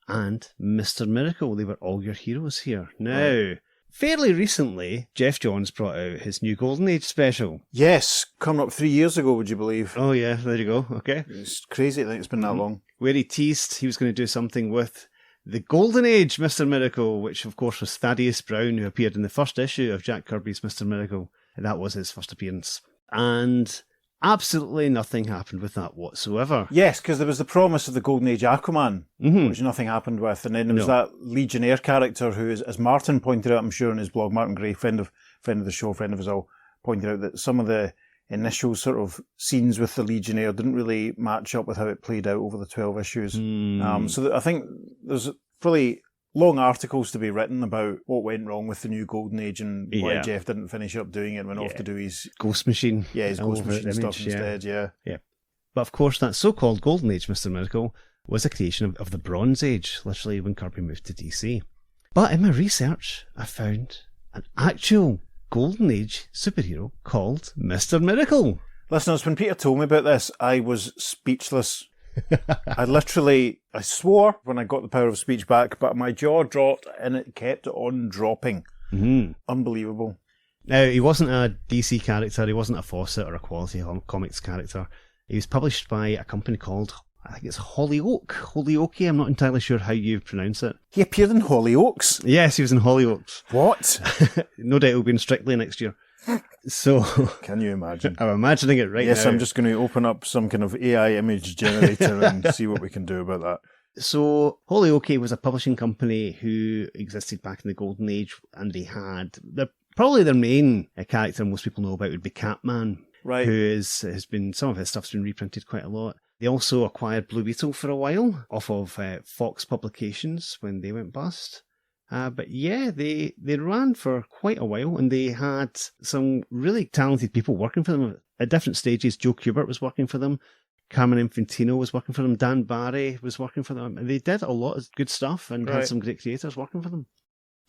and Mr. Miracle. They were all your heroes here. Now, fairly recently, Jeff Johns brought out his new Golden Age special.
Yes, coming up 3 years ago, would you believe?
Oh yeah, there you go. Okay.
It's crazy to think it's been that long.
Where he teased he was going to do something with the Golden Age Mr. Miracle, which of course was Thaddeus Brown, who appeared in the first issue of Jack Kirby's Mr. Miracle. That was his first appearance. And absolutely nothing happened with that whatsoever.
Yes, because there was the promise of the Golden Age Aquaman, which nothing happened with. And then there was that Legionnaire character who, as Martin pointed out, I'm sure in his blog, Martin Gray, friend of the show, friend of us all, pointed out that some of the initial sort of scenes with the Legionnaire didn't really match up with how it played out over the 12 issues. So I think there's probably long articles to be written about what went wrong with the new Golden Age and why Jeff didn't finish up doing it and went off to do his
Ghost Machine.
his Ghost Machine stuff instead. Yeah.
But of course, that so-called Golden Age Mr. Miracle was a creation of the Bronze Age, literally when Kirby moved to DC. But in my research, I found an actual Golden Age superhero called Mr. Miracle.
Listeners, when Peter told me about this, I was speechless. I swore when I got the power of speech back, but my jaw dropped and it kept on dropping. Unbelievable.
Now, he wasn't a DC character, he wasn't a Fawcett or a Quality Comics character. He was published by a company called, I think it's Hollyoake, I'm not entirely sure how you pronounce it.
He appeared in Hollyoaks?
Yes, he was in Hollyoaks.
What?
No doubt he'll be in Strictly next year. So,
can you imagine?
I'm imagining it right now.
Yes, I'm just going to open up some kind of AI image generator and see what we can do about that.
So, Hollyoake was a publishing company who existed back in the Golden Age, and they had probably their main character most people know about would be Catman,
right?
Who has been, some of his stuff's been reprinted quite a lot. They also acquired Blue Beetle for a while off of Fox Publications when they went bust. But yeah, they ran for quite a while, and they had some really talented people working for them at different stages. Joe Kubert was working for them. Carmen Infantino was working for them. Dan Barry was working for them. And they did a lot of good stuff and had some great creators working for them.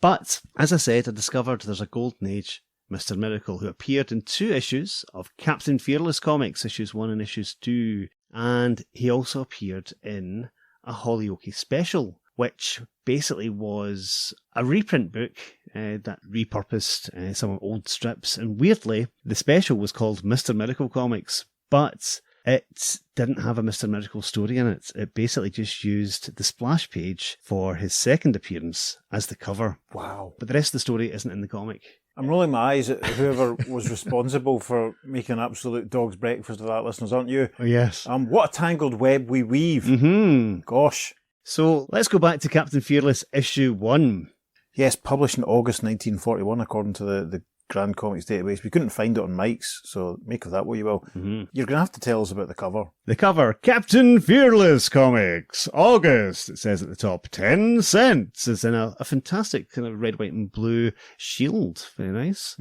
But, as I said, I discovered there's a golden age Mr. Miracle who appeared in 2 issues of Captain Fearless comics, issues 1 and issues 2. And he also appeared in a Hollyoake special, which basically was a reprint book that repurposed some old strips. And weirdly, the special was called Mr. Miracle Comics, but it didn't have a Mr. Miracle story in it. It basically just used the splash page for his second appearance as the cover.
Wow.
But the rest of the story isn't in the comic.
I'm rolling my eyes at whoever was responsible for making an absolute dog's breakfast of that, listeners, aren't you?
Oh, yes.
What a tangled web we weave.
Mm-hmm.
Gosh.
So let's go back to Captain Fearless issue 1.
Yes, published in August 1941, according to the Grand Comics database. We couldn't find it on Mike's, so make of that what you will.
Mm-hmm.
You're going to have to tell us about the cover.
The cover, Captain Fearless Comics, August, it says at the top, 10 cents.
It's in a fantastic kind of red, white and blue shield. Very nice.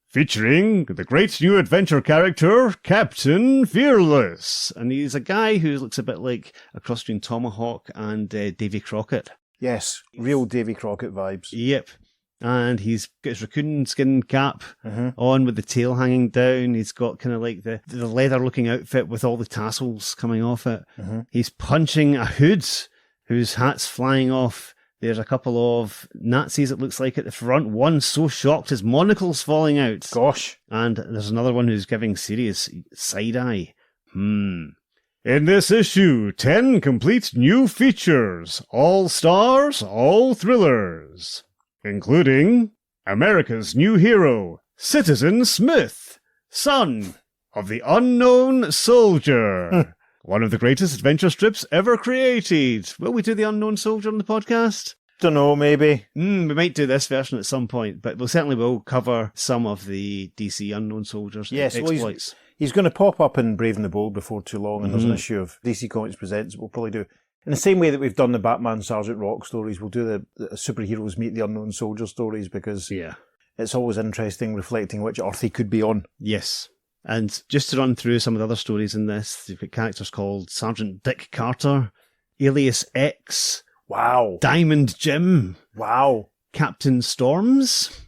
Featuring the great new adventure character, Captain Fearless.
And he's a guy who looks a bit like a cross between Tomahawk and Davy Crockett.
Yes, real Davy Crockett vibes.
Yep. And he's got his raccoon skin cap on with the tail hanging down. He's got kind of like the leather looking outfit with all the tassels coming off it. He's punching a hood whose hat's flying off. There's a couple of Nazis, it looks like, at the front. One so shocked his monocle's falling out.
Gosh.
And there's another one who's giving serious side eye.
In this issue, 10 complete new features. All stars, all thrillers. Including America's new hero, Citizen Smith, son of the Unknown Soldier. One of the greatest adventure strips ever created. Will we do the Unknown Soldier on the podcast?
Don't know, maybe.
We might do this version at some point, but we certainly will cover some of the DC Unknown Soldiers exploits.
He's going to pop up in Brave and the Bold before too long, and there's an issue of DC Comics Presents we'll probably do. In the same way that we've done the Batman Sergeant Rock stories, we'll do the superheroes meet the Unknown Soldier stories, because it's always interesting reflecting which Earth he could be on.
Yes. And just to run through some of the other stories in this, you've got characters called Sergeant Dick Carter, Alias X,
Wow.
Diamond Jim,
Wow.
Captain Storms.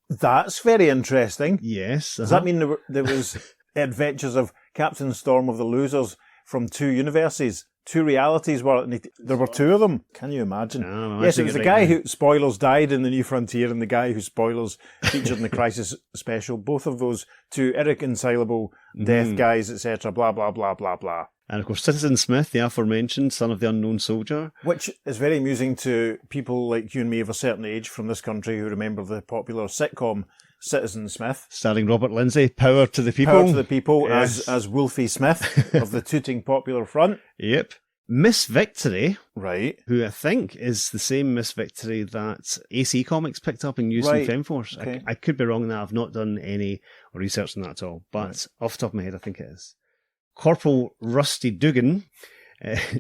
That's very interesting.
Yes.
Does that mean there was adventures of Captain Storm of the Losers from 2 universes? 2 realities there were 2 of them. Can you imagine? Yes, it was the guy who, spoilers, died in the New Frontier, and the guy who, spoilers, featured in the Crisis special. Both of those 2 irreconcilable death guys, etc. Blah, blah, blah, blah, blah.
And of course, Citizen Smith, the aforementioned son of the Unknown Soldier.
Which is very amusing to people like you and me of a certain age from this country who remember the popular sitcom Citizen Smith.
Starring Robert Lindsay, Power to the People.
Power to the People,
yes.
as Wolfie Smith of the Tooting Popular Front.
Yep. Miss Victory,
right?
Who I think is the same Miss Victory that AC Comics picked up and used in Femforce.
Okay.
I could be wrong in that. I've not done any research on that at all, but off the top of my head, I think it is. Corporal Rusty Dugan,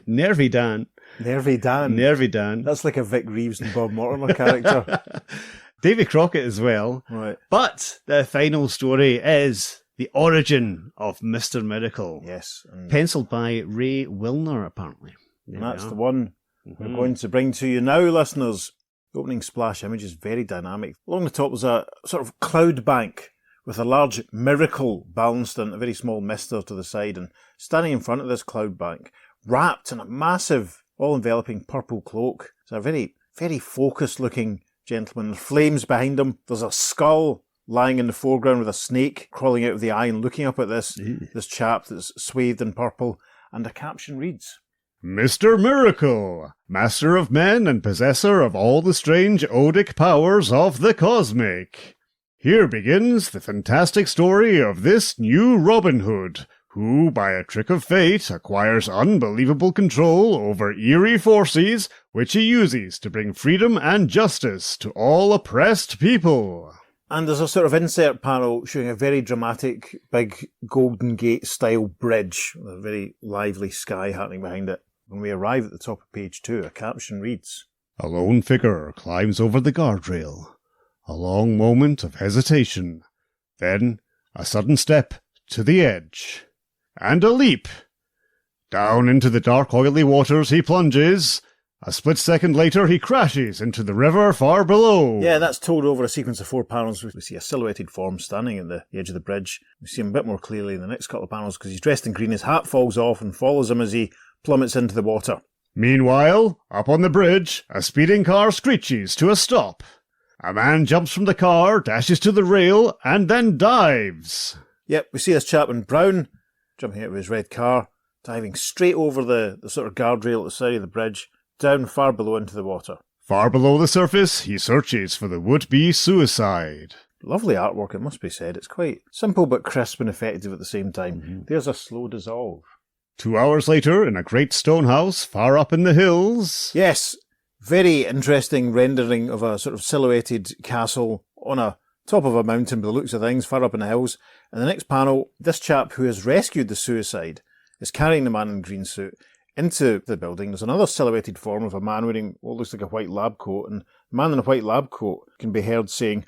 Nervy Dan.
Nervy Dan.
Nervy Dan.
That's like a Vic Reeves and Bob Mortimer character.
Davy Crockett as well.
Right.
But the final story is the origin of Mr. Miracle.
Yes.
Penciled by Ray Wilner, apparently.
And that's the one we're going to bring to you now, listeners. The opening splash image is very dynamic. Along the top was a sort of cloud bank with a large miracle balanced on a very small mister to the side, and standing in front of this cloud bank, wrapped in a massive, all-enveloping purple cloak. It's a very, very focused-looking gentleman. There's flames behind him. There's a skull lying in the foreground with a snake crawling out of the eye and looking up at this chap that's swathed in purple, and the caption reads,
Mr. Miracle, master of men and possessor of all the strange odic powers of the cosmic. Here begins the fantastic story of this new Robin Hood, who, by a trick of fate, acquires unbelievable control over eerie forces, which he uses to bring freedom and justice to all oppressed people.
And there's a sort of insert panel showing a very dramatic, big Golden Gate-style bridge, with a very lively sky happening behind it. When we arrive at the top of page 2, a caption reads,
A lone figure climbs over the guardrail. A long moment of hesitation. Then a sudden step to the edge. And a leap. Down into the dark oily waters he plunges. A split second later he crashes into the river far below.
Yeah, that's told over a sequence of 4 panels. We see a silhouetted form standing at the edge of the bridge. We see him a bit more clearly in the next couple of panels because he's dressed in green. His hat falls off and follows him as he plummets into the water.
Meanwhile, up on the bridge, a speeding car screeches to a stop. A man jumps from the car, dashes to the rail, and then dives.
Yep, we see this chap in brown jumping out of his red car, diving straight over the sort of guardrail at the side of the bridge, down far below into the water.
Far below the surface, he searches for the would-be suicide.
Lovely artwork, it must be said. It's quite simple but crisp and effective at the same time.
Mm-hmm.
There's a slow dissolve.
2 hours later, in a great stone house far up in the hills.
Yes, very interesting rendering of a sort of silhouetted castle on a top of a mountain by the looks of things, far up in the hills. In the next panel, this chap who has rescued the suicide is carrying the man in the green suit into the building. There's another silhouetted form of a man wearing what looks like a white lab coat, and the man in a white lab coat can be heard saying,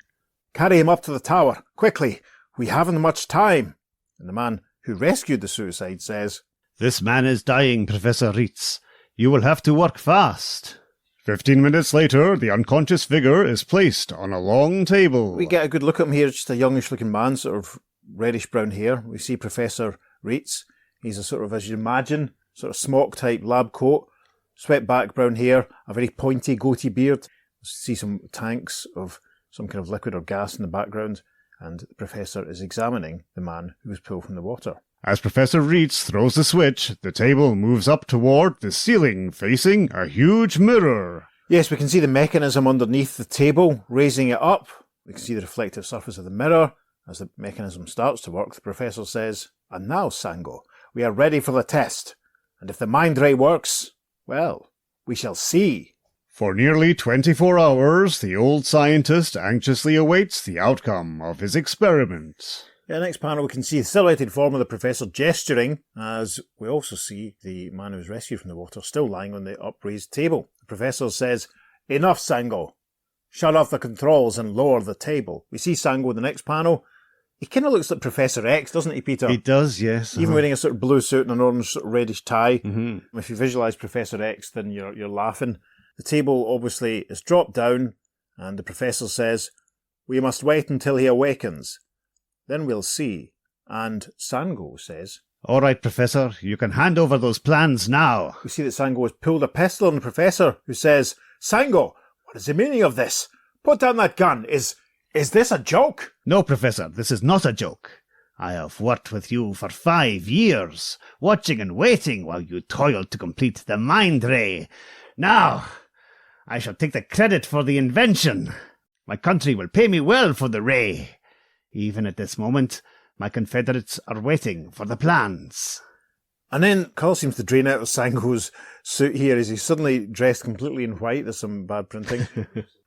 "Carry him up to the tower, quickly, we haven't much time." And the man who rescued the suicide says,
"This man is dying, Professor Reitz. You will have to work fast."
15 minutes later, the unconscious figure is placed on a long table.
We get a good look at him here, just a youngish looking man, sort of reddish brown hair. We see Professor Reitz. He's a sort of, as you imagine, sort of smock type lab coat, swept back brown hair, a very pointy goatee beard. See some tanks of some kind of liquid or gas in the background, and the professor is examining the man who was pulled from the water.
As Professor Reitz throws the switch, the table moves up toward the ceiling, facing a huge mirror.
Yes, we can see the mechanism underneath the table, raising it up. We can see the reflective surface of the mirror. As the mechanism starts to work, the professor says, "And now, Sango, we are ready for the test. And if the mind ray works, well, we shall see."
For nearly 24 hours, the old scientist anxiously awaits the outcome of his experiment.
Yeah, next panel we can see the silhouetted form of the professor gesturing, as we also see the man who was rescued from the water still lying on the upraised table. The professor says, "Enough, Sango. Shut off the controls and lower the table." We see Sango in the next panel. He kind of looks like Professor X, doesn't he, Peter?
He does, yes.
Even wearing a sort of blue suit and an orange sort of reddish tie.
Mm-hmm.
If you visualise Professor X, then you're laughing. The table obviously is dropped down, and the professor says, "We must wait until he awakens. Then we'll see." And Sango says,
"All right, Professor, you can hand over those plans now."
We see that Sango has pulled a pistol on the professor, who says, "Sango, what is the meaning of this? Put down that gun. Is this a joke?"
"No, Professor, this is not a joke. I have worked with you for 5 years, watching and waiting while you toiled to complete the mind ray. Now, I shall take the credit for the invention. My country will pay me well for the ray. Even at this moment, my Confederates are waiting for the plans."
And then colour seems to drain out of Sango's suit here as he's suddenly dressed completely in white. There's some bad printing.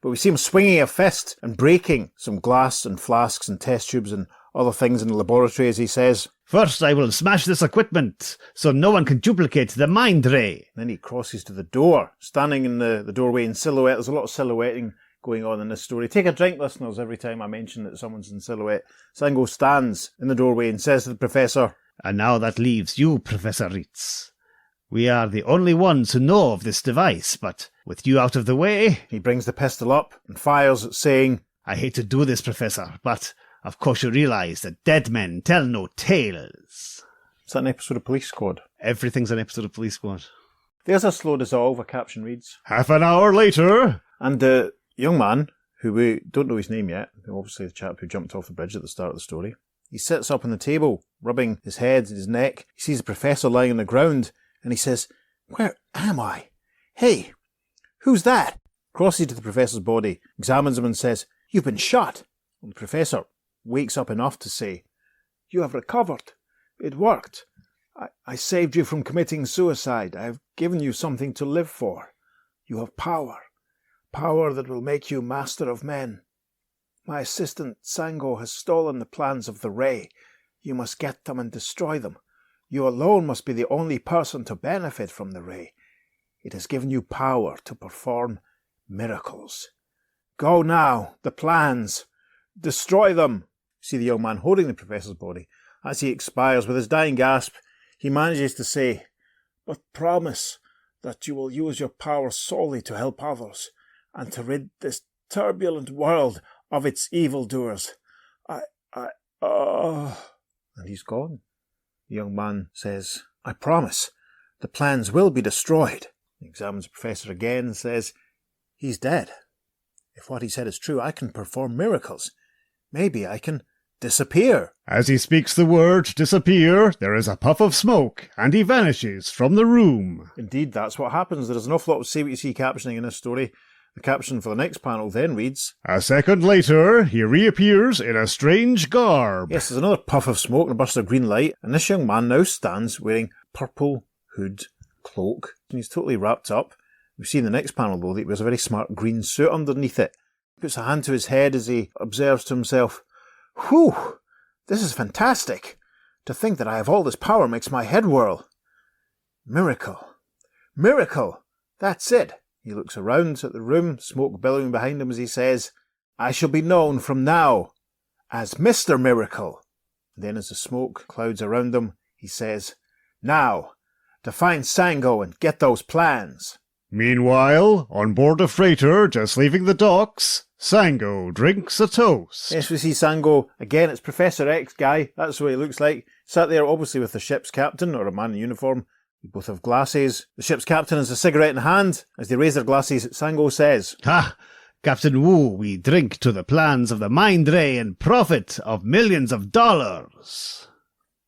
But we see him swinging a fist and breaking some glass and flasks and test tubes and other things in the laboratory as he says,
"First, I will smash this equipment so no one can duplicate the mind ray."
Then he crosses to the door, standing in the doorway in silhouette. There's a lot of silhouetting going on in this story. Take a drink, listeners, every time I mention that someone's in silhouette. Sango stands in the doorway and says to the professor,
"And now that leaves you, Professor Reitz. We are the only ones who know of this device, but with you out of the way..."
He brings the pistol up and fires, saying,
"I hate to do this, Professor, but of course you realise that dead men tell no tales."
Is that an episode of Police Squad?
Everything's an episode of Police Squad.
There's a slow dissolve, a caption reads.
Half an hour later,
And the young man, who we don't know his name yet, obviously the chap who jumped off the bridge at the start of the story, he sits up on the table, rubbing his head and his neck. He sees the professor lying on the ground, and he says, "Where am I? Hey, who's that?" Crosses to the professor's body, examines him and says, "You've been shot." And the professor wakes up enough to say, "You have recovered. It worked. I saved you from committing suicide. I have given you something to live for. You have power. Power that will make you master of men. My assistant Sango has stolen the plans of the ray. You must get them and destroy them. You alone must be the only person to benefit from the ray. It has given you power to perform miracles. Go now, the plans. Destroy them. See the young man holding the professor's body. As he expires with his dying gasp, he manages to say, but promise that you will use your power solely to help others and to rid this turbulent world of its evildoers. And he's gone. The young man says, I promise. The plans will be destroyed. He examines the professor again and says, he's dead. If what he said is true, I can perform miracles. Maybe I can disappear.
As he speaks the word disappear, there is a puff of smoke, and he vanishes from the room.
Indeed, that's what happens. There is an awful lot of say what you see captioning in this story. The caption for the next panel then reads,
A second later, he reappears in a strange garb.
Yes, there's another puff of smoke and a burst of green light, and this young man now stands wearing purple hood cloak, and he's totally wrapped up. We see in the next panel, though, that he wears a very smart green suit underneath it. He puts a hand to his head as he observes to himself, Whew! This is fantastic! To think that I have all this power makes my head whirl. Miracle! Miracle! That's it! He looks around at the room, smoke billowing behind him as he says, I shall be known from now as Mr. Miracle. And then as the smoke clouds around him, he says, Now, to find Sango and get those plans.
Meanwhile, on board a freighter just leaving the docks, Sango drinks a toast.
Yes, we see Sango. Again, it's Professor X guy. That's what he looks like. Sat there, obviously, with the ship's captain, or a man in uniform. They both have glasses. The ship's captain has a cigarette in hand. As they raise their glasses, Sango says,
Ha! Captain Wu, we drink to the plans of the Mind Ray and profit of millions of dollars.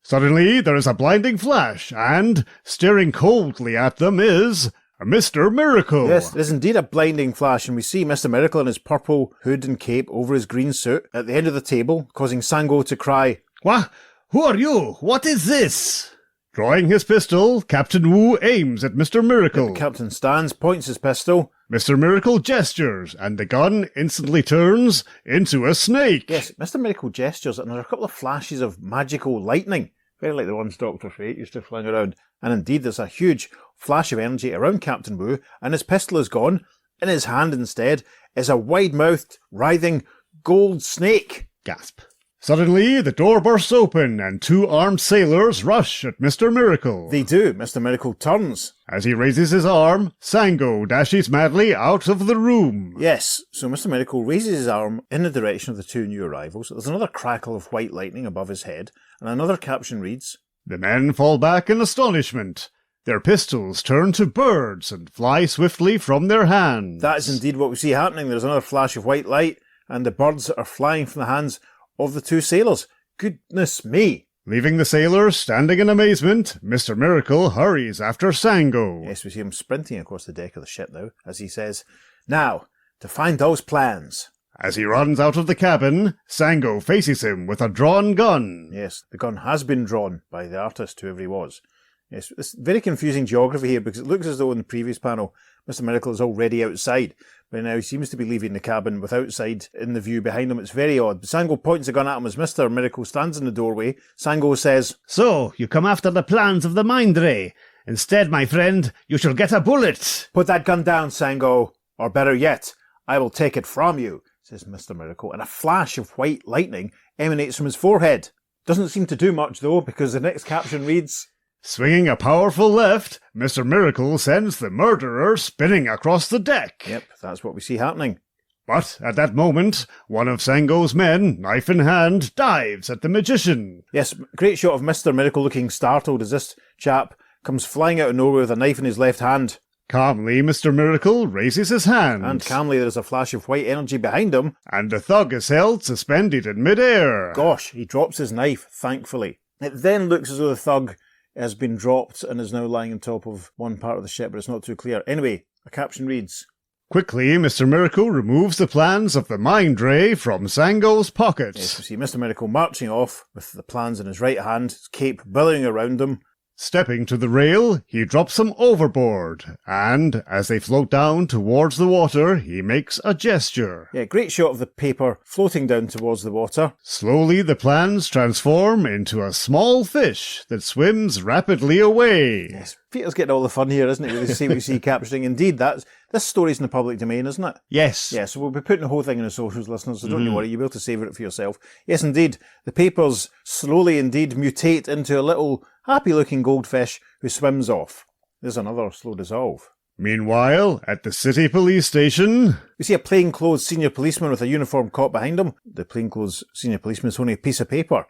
Suddenly, there is a blinding flash, and, staring coldly at them is Mr. Miracle.
Yes, it is indeed a blinding flash, and we see Mr. Miracle in his purple hood and cape over his green suit at the end of the table, causing Sango to cry,
What? Who are you? What is this?
Drawing his pistol, Captain Wu aims at Mr. Miracle.
The captain stands, points his pistol.
Mr. Miracle gestures, and the gun instantly turns into a snake.
Yes, Mr. Miracle gestures, and there are a couple of flashes of magical lightning, very like the ones Dr. Fate used to fling around. And indeed, there's a huge flash of energy around Captain Wu, and his pistol is gone. In his hand instead is a wide-mouthed, writhing gold snake.
Gasp.
Suddenly, the door bursts open, and two armed sailors rush at Mr. Miracle.
They do. Mr. Miracle turns.
As he raises his arm, Sango dashes madly out of the room.
Yes, so Mr. Miracle raises his arm in the direction of the two new arrivals. There's another crackle of white lightning above his head, and another caption reads,
The men fall back in astonishment. Their pistols turn to birds and fly swiftly from their hands.
That is indeed what we see happening. There's another flash of white light, and the birds are flying from the hands of the two sailors. Goodness me.
Leaving the sailors standing in amazement, Mr. Miracle hurries after Sango.
Yes, we see him sprinting across the deck of the ship now, as he says, Now, to find those plans.
As he runs out of the cabin, Sango faces him with a drawn gun.
Yes, the gun has been drawn by the artist, whoever he was. Yes, it's very confusing geography here, because it looks as though in the previous panel, Mr. Miracle is already outside, but now he seems to be leaving the cabin with outside in the view behind him. It's very odd. Sango points a gun at him as Mr. Miracle stands in the doorway. Sango says,
So, you come after the plans of the Mind Ray. Instead, my friend, you shall get a bullet.
Put that gun down, Sango, or better yet, I will take it from you, says Mr. Miracle, and a flash of white lightning emanates from his forehead. Doesn't seem to do much, though, because the next caption reads,
Swinging a powerful left, Mr. Miracle sends the murderer spinning across the deck.
Yep, that's what we see happening.
But at that moment, one of Sango's men, knife in hand, dives at the magician.
Yes, great shot of Mr. Miracle looking startled as this chap comes flying out of nowhere with a knife in his left hand.
Calmly, Mr. Miracle raises his hand.
And calmly there is a flash of white energy behind him.
And the thug is held suspended in midair.
Gosh, he drops his knife, thankfully. It then looks as though the thug has been dropped and is now lying on top of one part of the ship, but it's not too clear. Anyway, a caption reads,
Quickly, Mr. Miracle removes the plans of the Mind Ray from Sango's pocket.
Yes, we see Mr. Miracle marching off with the plans in his right hand, his cape billowing around him.
Stepping to the rail, he drops them overboard, and, as they float down towards the water, he makes a gesture.
Yeah, great shot of the paper floating down towards the water.
Slowly the plans transform into a small fish that swims rapidly away.
Yes, Peter's getting all the fun here, isn't it? With the CBC capturing. Indeed, this story's in the public domain, isn't it?
Yes.
Yeah, so we'll be putting the whole thing in the socials, listeners, so don't you worry, you'll be able to savour it for yourself. Yes, indeed, the papers slowly indeed mutate into a little happy-looking goldfish who swims off. There's another slow dissolve.
Meanwhile, at the city police station...
We see a plainclothes senior policeman with a uniformed cop behind him. The plainclothes senior policeman is holding a piece of paper.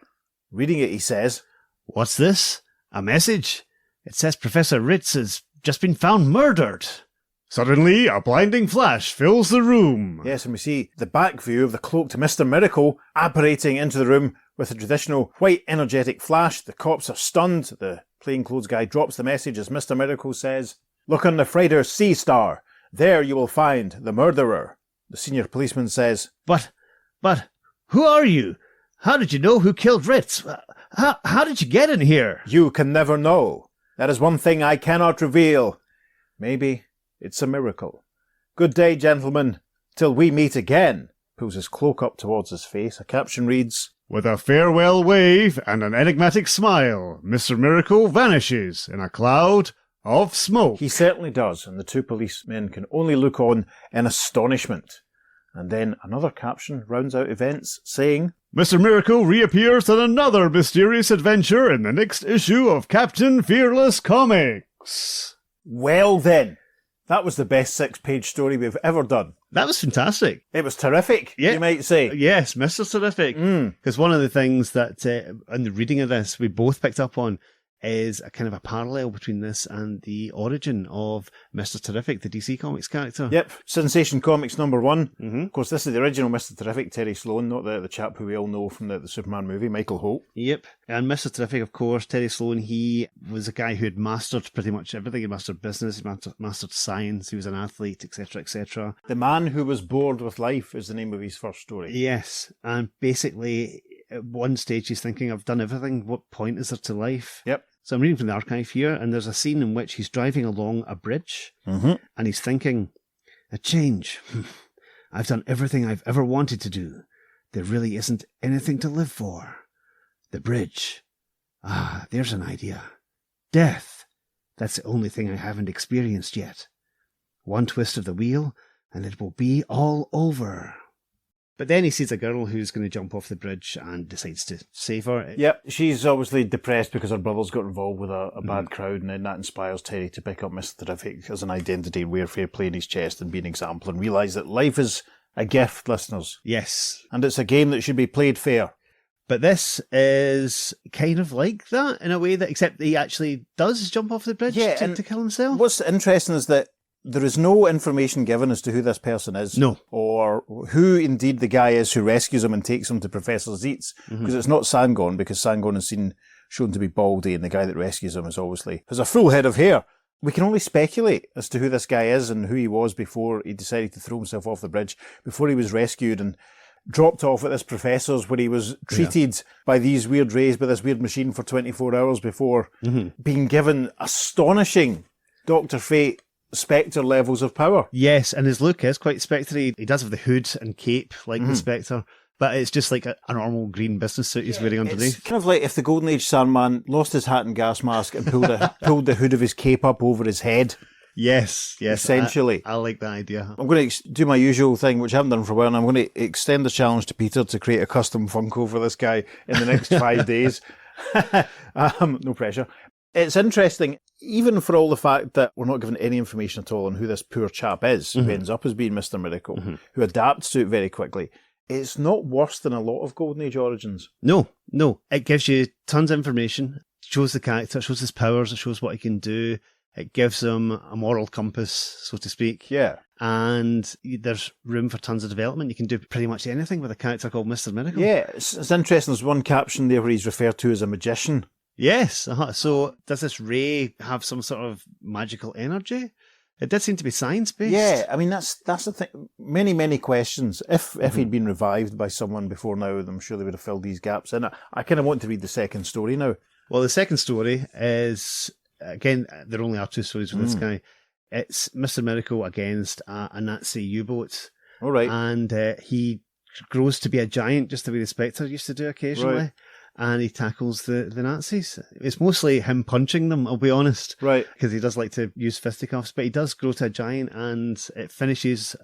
Reading it, he says,
What's this? A message? It says Professor Ritz has just been found murdered.
Suddenly, a blinding flash fills the room.
Yes, and we see the back view of the cloaked Mr. Miracle apparating into the room with a traditional white energetic flash. The cops are stunned. The plainclothes guy drops the message as Mr. Miracle says, Look on the freighter Sea Star. There you will find the murderer. The senior policeman says,
But, who are you? How did you know who killed Ritz? How did you get in here?
You can never know. That is one thing I cannot reveal. Maybe it's a miracle. Good day, gentlemen. Till we meet again. Pulls his cloak up towards his face. A caption reads,
With a farewell wave and an enigmatic smile, Mr. Miracle vanishes in a cloud of smoke.
He certainly does, and the two policemen can only look on in astonishment. And then another caption rounds out events, saying,
Mr. Miracle reappears in another mysterious adventure in the next issue of Captain Fearless Comics.
Well then, that was the best 6-page story we've ever done.
That was fantastic.
It was terrific, you might say.
Yes, Mr. Terrific. Because one of the things that, in the reading of this, we both picked up on is a kind of a parallel between this and the origin of Mr. Terrific, the DC Comics character.
Yep, Sensation Comics #1. Of course, this is the original Mr. Terrific, Terry Sloan, not the chap who we all know from the Superman movie, Michael Holt.
Yep, and Mr. Terrific, of course, Terry Sloan, he was a guy who had mastered pretty much everything. He mastered business, he mastered science, he was an athlete, etc., etc.
The Man Who Was Bored with Life is the name of his first story.
Yes, and basically, at one stage he's thinking, I've done everything, what point is there to life?
Yep.
So I'm reading from the archive here, and there's a scene in which he's driving along a bridge, and he's thinking, a change. I've done everything I've ever wanted to do. There really isn't anything to live for. The bridge. Ah, there's an idea. Death. That's the only thing I haven't experienced yet. One twist of the wheel, and it will be all over. But then he sees a girl who's going to jump off the bridge and decides to save her.
Yep, she's obviously depressed because her brother's got involved with a bad crowd, and then that inspires Terry to pick up Mr. Terrific as an identity, wear fair play in his chest and be an example, and realise that life is a gift, listeners.
Yes.
And it's a game that should be played fair.
But this is kind of like that in a way that, except he actually does jump off the bridge to kill himself.
What's interesting is that there is no information given as to who this person is.
No.
Or who indeed the guy is who rescues him and takes him to Professor Zeitz. Because it's not Sangon, because Sangon is shown to be baldy, and the guy that rescues him has a full head of hair. We can only speculate as to who this guy is and who he was before he decided to throw himself off the bridge, before he was rescued and dropped off at this professor's where he was treated by these weird rays, by this weird machine for 24 hours before being given astonishing Dr. Fate Spectre levels of power.
Yes, and his look is quite Spectre-y. He does have the hood and cape like the Spectre, but it's just like a normal green business suit he's wearing underneath.
It's kind of like if the Golden Age Sandman lost his hat and gas mask and pulled the hood of his cape up over his head.
Yes.
Essentially.
I like that idea.
I'm going to do my usual thing, which I haven't done for a while, and I'm going to extend the challenge to Peter to create a custom Funko for this guy in the next 5 days. No pressure. It's interesting, even for all the fact that we're not given any information at all on who this poor chap is, who ends up as being Mr. Miracle, who adapts to it very quickly. It's not worse than a lot of Golden Age origins.
No. It gives you tons of information, shows the character, it shows his powers, it shows what he can do. It gives him a moral compass, so to speak.
Yeah.
And there's room for tons of development. You can do pretty much anything with a character called Mr. Miracle.
Yeah, it's interesting. There's one caption there where he's referred to as a magician.
Yes. So does this ray have some sort of magical energy? It did seem to be science-based.
Yeah, I mean, that's the thing. Many questions. If he'd been revived by someone before now, I'm sure they would have filled these gaps in. I kind of want to read the second story now.
Well, the second story is, again, there only are 2 stories with this guy. It's Mr. Miracle against a Nazi U-boat.
All right.
And he grows to be a giant, just the way the Spectre used to do occasionally.
Right.
and he tackles the Nazis. It's mostly him punching them, I'll be honest.
Right.
Because he does like to use fisticuffs, but he does grow to a giant, and it finishes.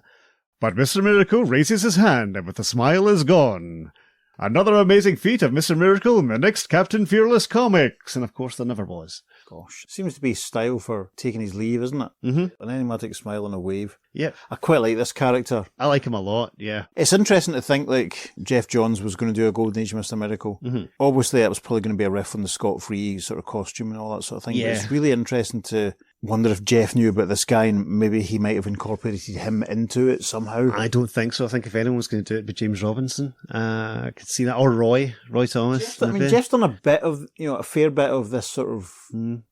But Mr. Miracle raises his hand, and with a smile is gone. Another amazing feat of Mr. Miracle in the next Captain Fearless comics. And of course, there never was.
Gosh. Seems to be style for taking his leave, isn't it?
Mm-hmm.
An enigmatic smile and a wave.
Yeah.
I quite like this character.
I like him a lot, yeah.
It's interesting to think, like, Jeff Johns was going to do a Golden Age Mr. Miracle.
Mm-hmm.
Obviously, it was probably going to be a riff on the Scott-free sort of costume and all that sort of thing.
Yeah.
But it's really interesting to wonder if Jeff knew about this guy and maybe he might have incorporated him into it somehow.
I don't think so. I think if anyone was going to do it, it'd be James Robinson. I could see that. Or Roy Thomas.
Jeff's done a bit of, a fair bit of this sort of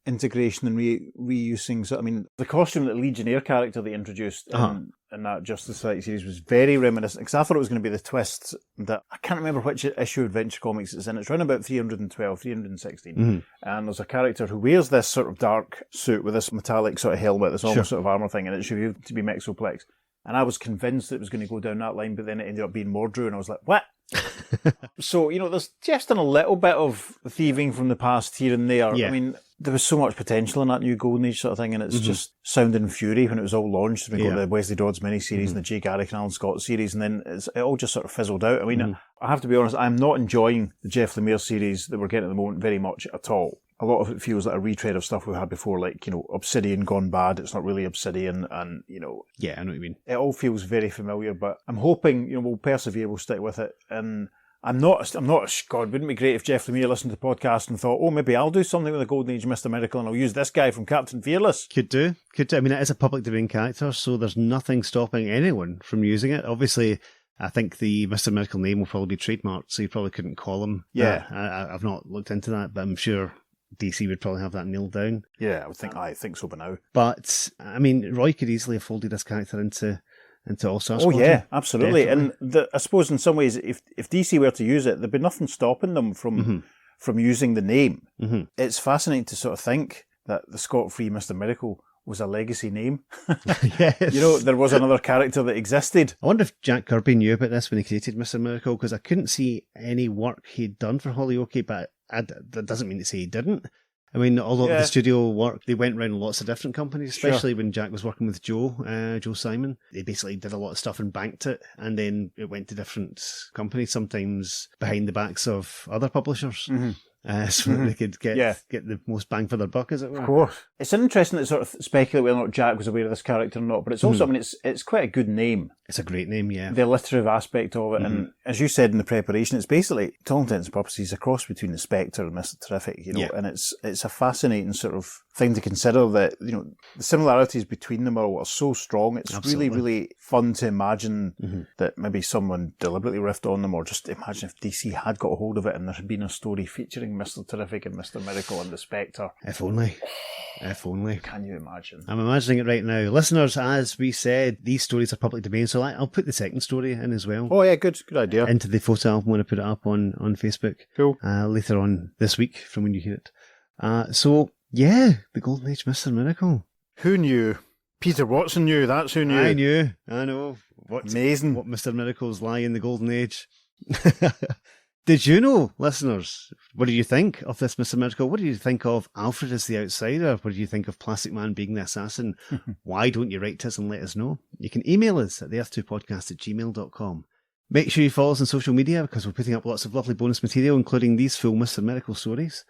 integration and reusing. So, I mean, the costume that Legionnaire character they introduced in that Justice Society series was very reminiscent, because I thought it was going to be the twist that, I can't remember which issue of Adventure Comics it's in. It's around about 312, 316.
Mm-hmm.
And there's a character who wears this sort of dark suit with this metallic sort of helmet, this almost sort of armour thing, and it's revealed to be Mexoplex. And I was convinced it was going to go down that line, but then it ended up being Mordru, and I was like, what? So, there's just done a little bit of thieving from the past here and there.
Yeah.
I mean, there was so much potential in that new Golden Age sort of thing, and it's just sound and fury when it was all launched. We got the Wesley Dodds miniseries and the Jay Garrick and Alan Scott series, and then it all just sort of fizzled out. I mean, I have to be honest, I'm not enjoying the Jeff Lemire series that we're getting at the moment very much at all. A lot of it feels like a retread of stuff we've had before, like, Obsidian gone bad. It's not really Obsidian, and,
Yeah, I know what you mean.
It all feels very familiar, but I'm hoping, we'll persevere, we'll stick with it. And I'm not, God, wouldn't it be great if Jeff Lemire listened to the podcast and thought, maybe I'll do something with the Golden Age Mr. Miracle and I'll use this guy from Captain Fearless.
Could do. I mean, it is a public domain character, so there's nothing stopping anyone from using it. Obviously, I think the Mr. Miracle name will probably be trademarked, so you probably couldn't call him.
Yeah.
I've not looked into that, but I'm sure DC would probably have that nailed down.
Yeah, I think so by now.
But, I mean, Roy could easily have folded this character into All-Star
Squadron.
Oh,
yeah, absolutely.
Definitely.
And I suppose in some ways, if DC were to use it, there'd be nothing stopping them from using the name.
Mm-hmm.
It's fascinating to sort of think that the Scott-free Mr. Miracle was a legacy name.
Yes.
There was another character that existed.
I wonder if Jack Kirby knew about this when he created Mr. Miracle, because I couldn't see any work he'd done for Hollyoake, but that doesn't mean to say he didn't. I mean, all of the studio work, they went around lots of different companies, especially when Jack was working with Joe Simon. They basically did a lot of stuff and banked it, and then it went to different companies, sometimes behind the backs of other publishers.
Mm-hmm.
So that they could get the most bang for their buck, as it were.
Of course. It's interesting to sort of speculate whether or not Jack was aware of this character or not, but it's also, I mean, it's quite a good name.
It's a great name, yeah.
The alliterative aspect of it, and as you said in the preparation, it's basically, to all intents and purposes, a cross between the Spectre and Mr. Terrific, and it's a fascinating sort of thing to consider that, the similarities between them are so strong. It's
Absolutely.
really, really fun to imagine that maybe someone deliberately riffed on them, or just imagine if DC had got a hold of it and there had been a story featuring Mr. Terrific and Mr. Miracle and the Spectre.
If only.
Can you imagine?
I'm imagining it right now. Listeners, as we said, these stories are public domain, so I'll put the second story in as well.
Oh yeah, good idea.
Into the photo album when I put it up on Facebook.
Cool.
Later on this week from when you hear it. The Golden Age Mr. Miracle.
Who knew? Peter Watson knew, that's who knew.
I knew. I know.
Amazing.
What Mr. Miracles lie in the Golden Age. Did you know, listeners? What did you think of this Mr. Miracle? What did you think of Alfred as the outsider? What did you think of Plastic Man being the assassin? Why don't you write to us and let us know? You can email us at theearth2podcast@gmail.com. Make sure you follow us on social media, because we're putting up lots of lovely bonus material, including these full Mr. Miracle stories.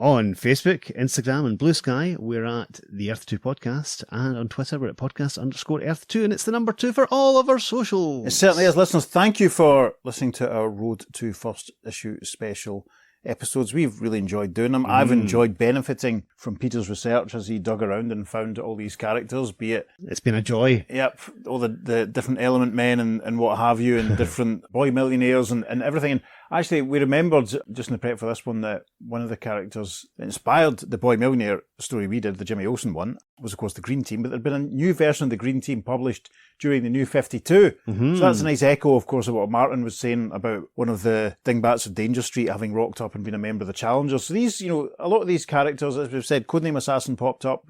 On Facebook, Instagram, and Blue Sky, we're at the Earth 2 Podcast, and on Twitter, we're at podcast_Earth2, and it's the number 2 for all of our socials.
It certainly is. Listeners, thank you for listening to our Road to First Issue special episodes. We've really enjoyed doing them. I've enjoyed benefiting from Peter's research as he dug around and found all these characters, be it...
It's been a joy.
Yep, all the different element men and what have you, and different boy millionaires and everything. And actually, we remembered, just in the prep for this one, that one of the characters that inspired the Boy Millionaire story we did, the Jimmy Olsen one, was of course the Green Team, but there'd been a new version of the Green Team published during the New 52. So that's a nice echo, of course, of what Martin was saying about one of the dingbats of Danger Street having rocked up and been a member of the Challengers. So these, a lot of these characters, as we've said, Codename Assassin popped up,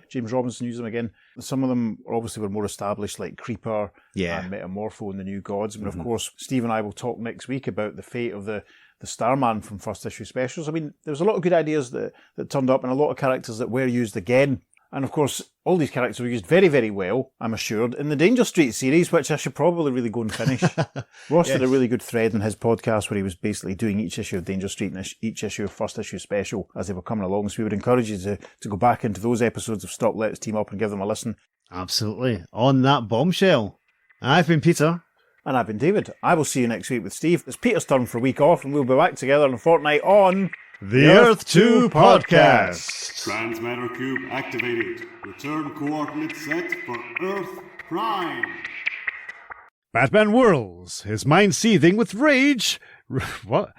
James Robinson used them again. Some of them obviously were more established, like Creeper and Metamorpho and the New Gods. But of course, Steve and I will talk next week about the fate of the the Starman from first issue specials. I mean, there was a lot of good ideas that turned up and a lot of characters that were used again. And of course, all these characters were used very, very well, I'm assured, in the Danger Street series, which I should probably really go and finish. Ross did a really good thread in his podcast where he was basically doing each issue of Danger Street and each issue of First Issue Special as they were coming along. So we would encourage you to go back into those episodes of Stop Let's Team Up and give them a listen.
Absolutely. On that bombshell. I've been Peter.
And I've been David. I will see you next week with Steve. It's Peter's turn for a week off, and we'll be back together in a fortnight on
The Earth 2 Podcast.
Transmatter Cube activated. Return coordinates set for Earth Prime.
Batman whirls, his mind seething with rage. What?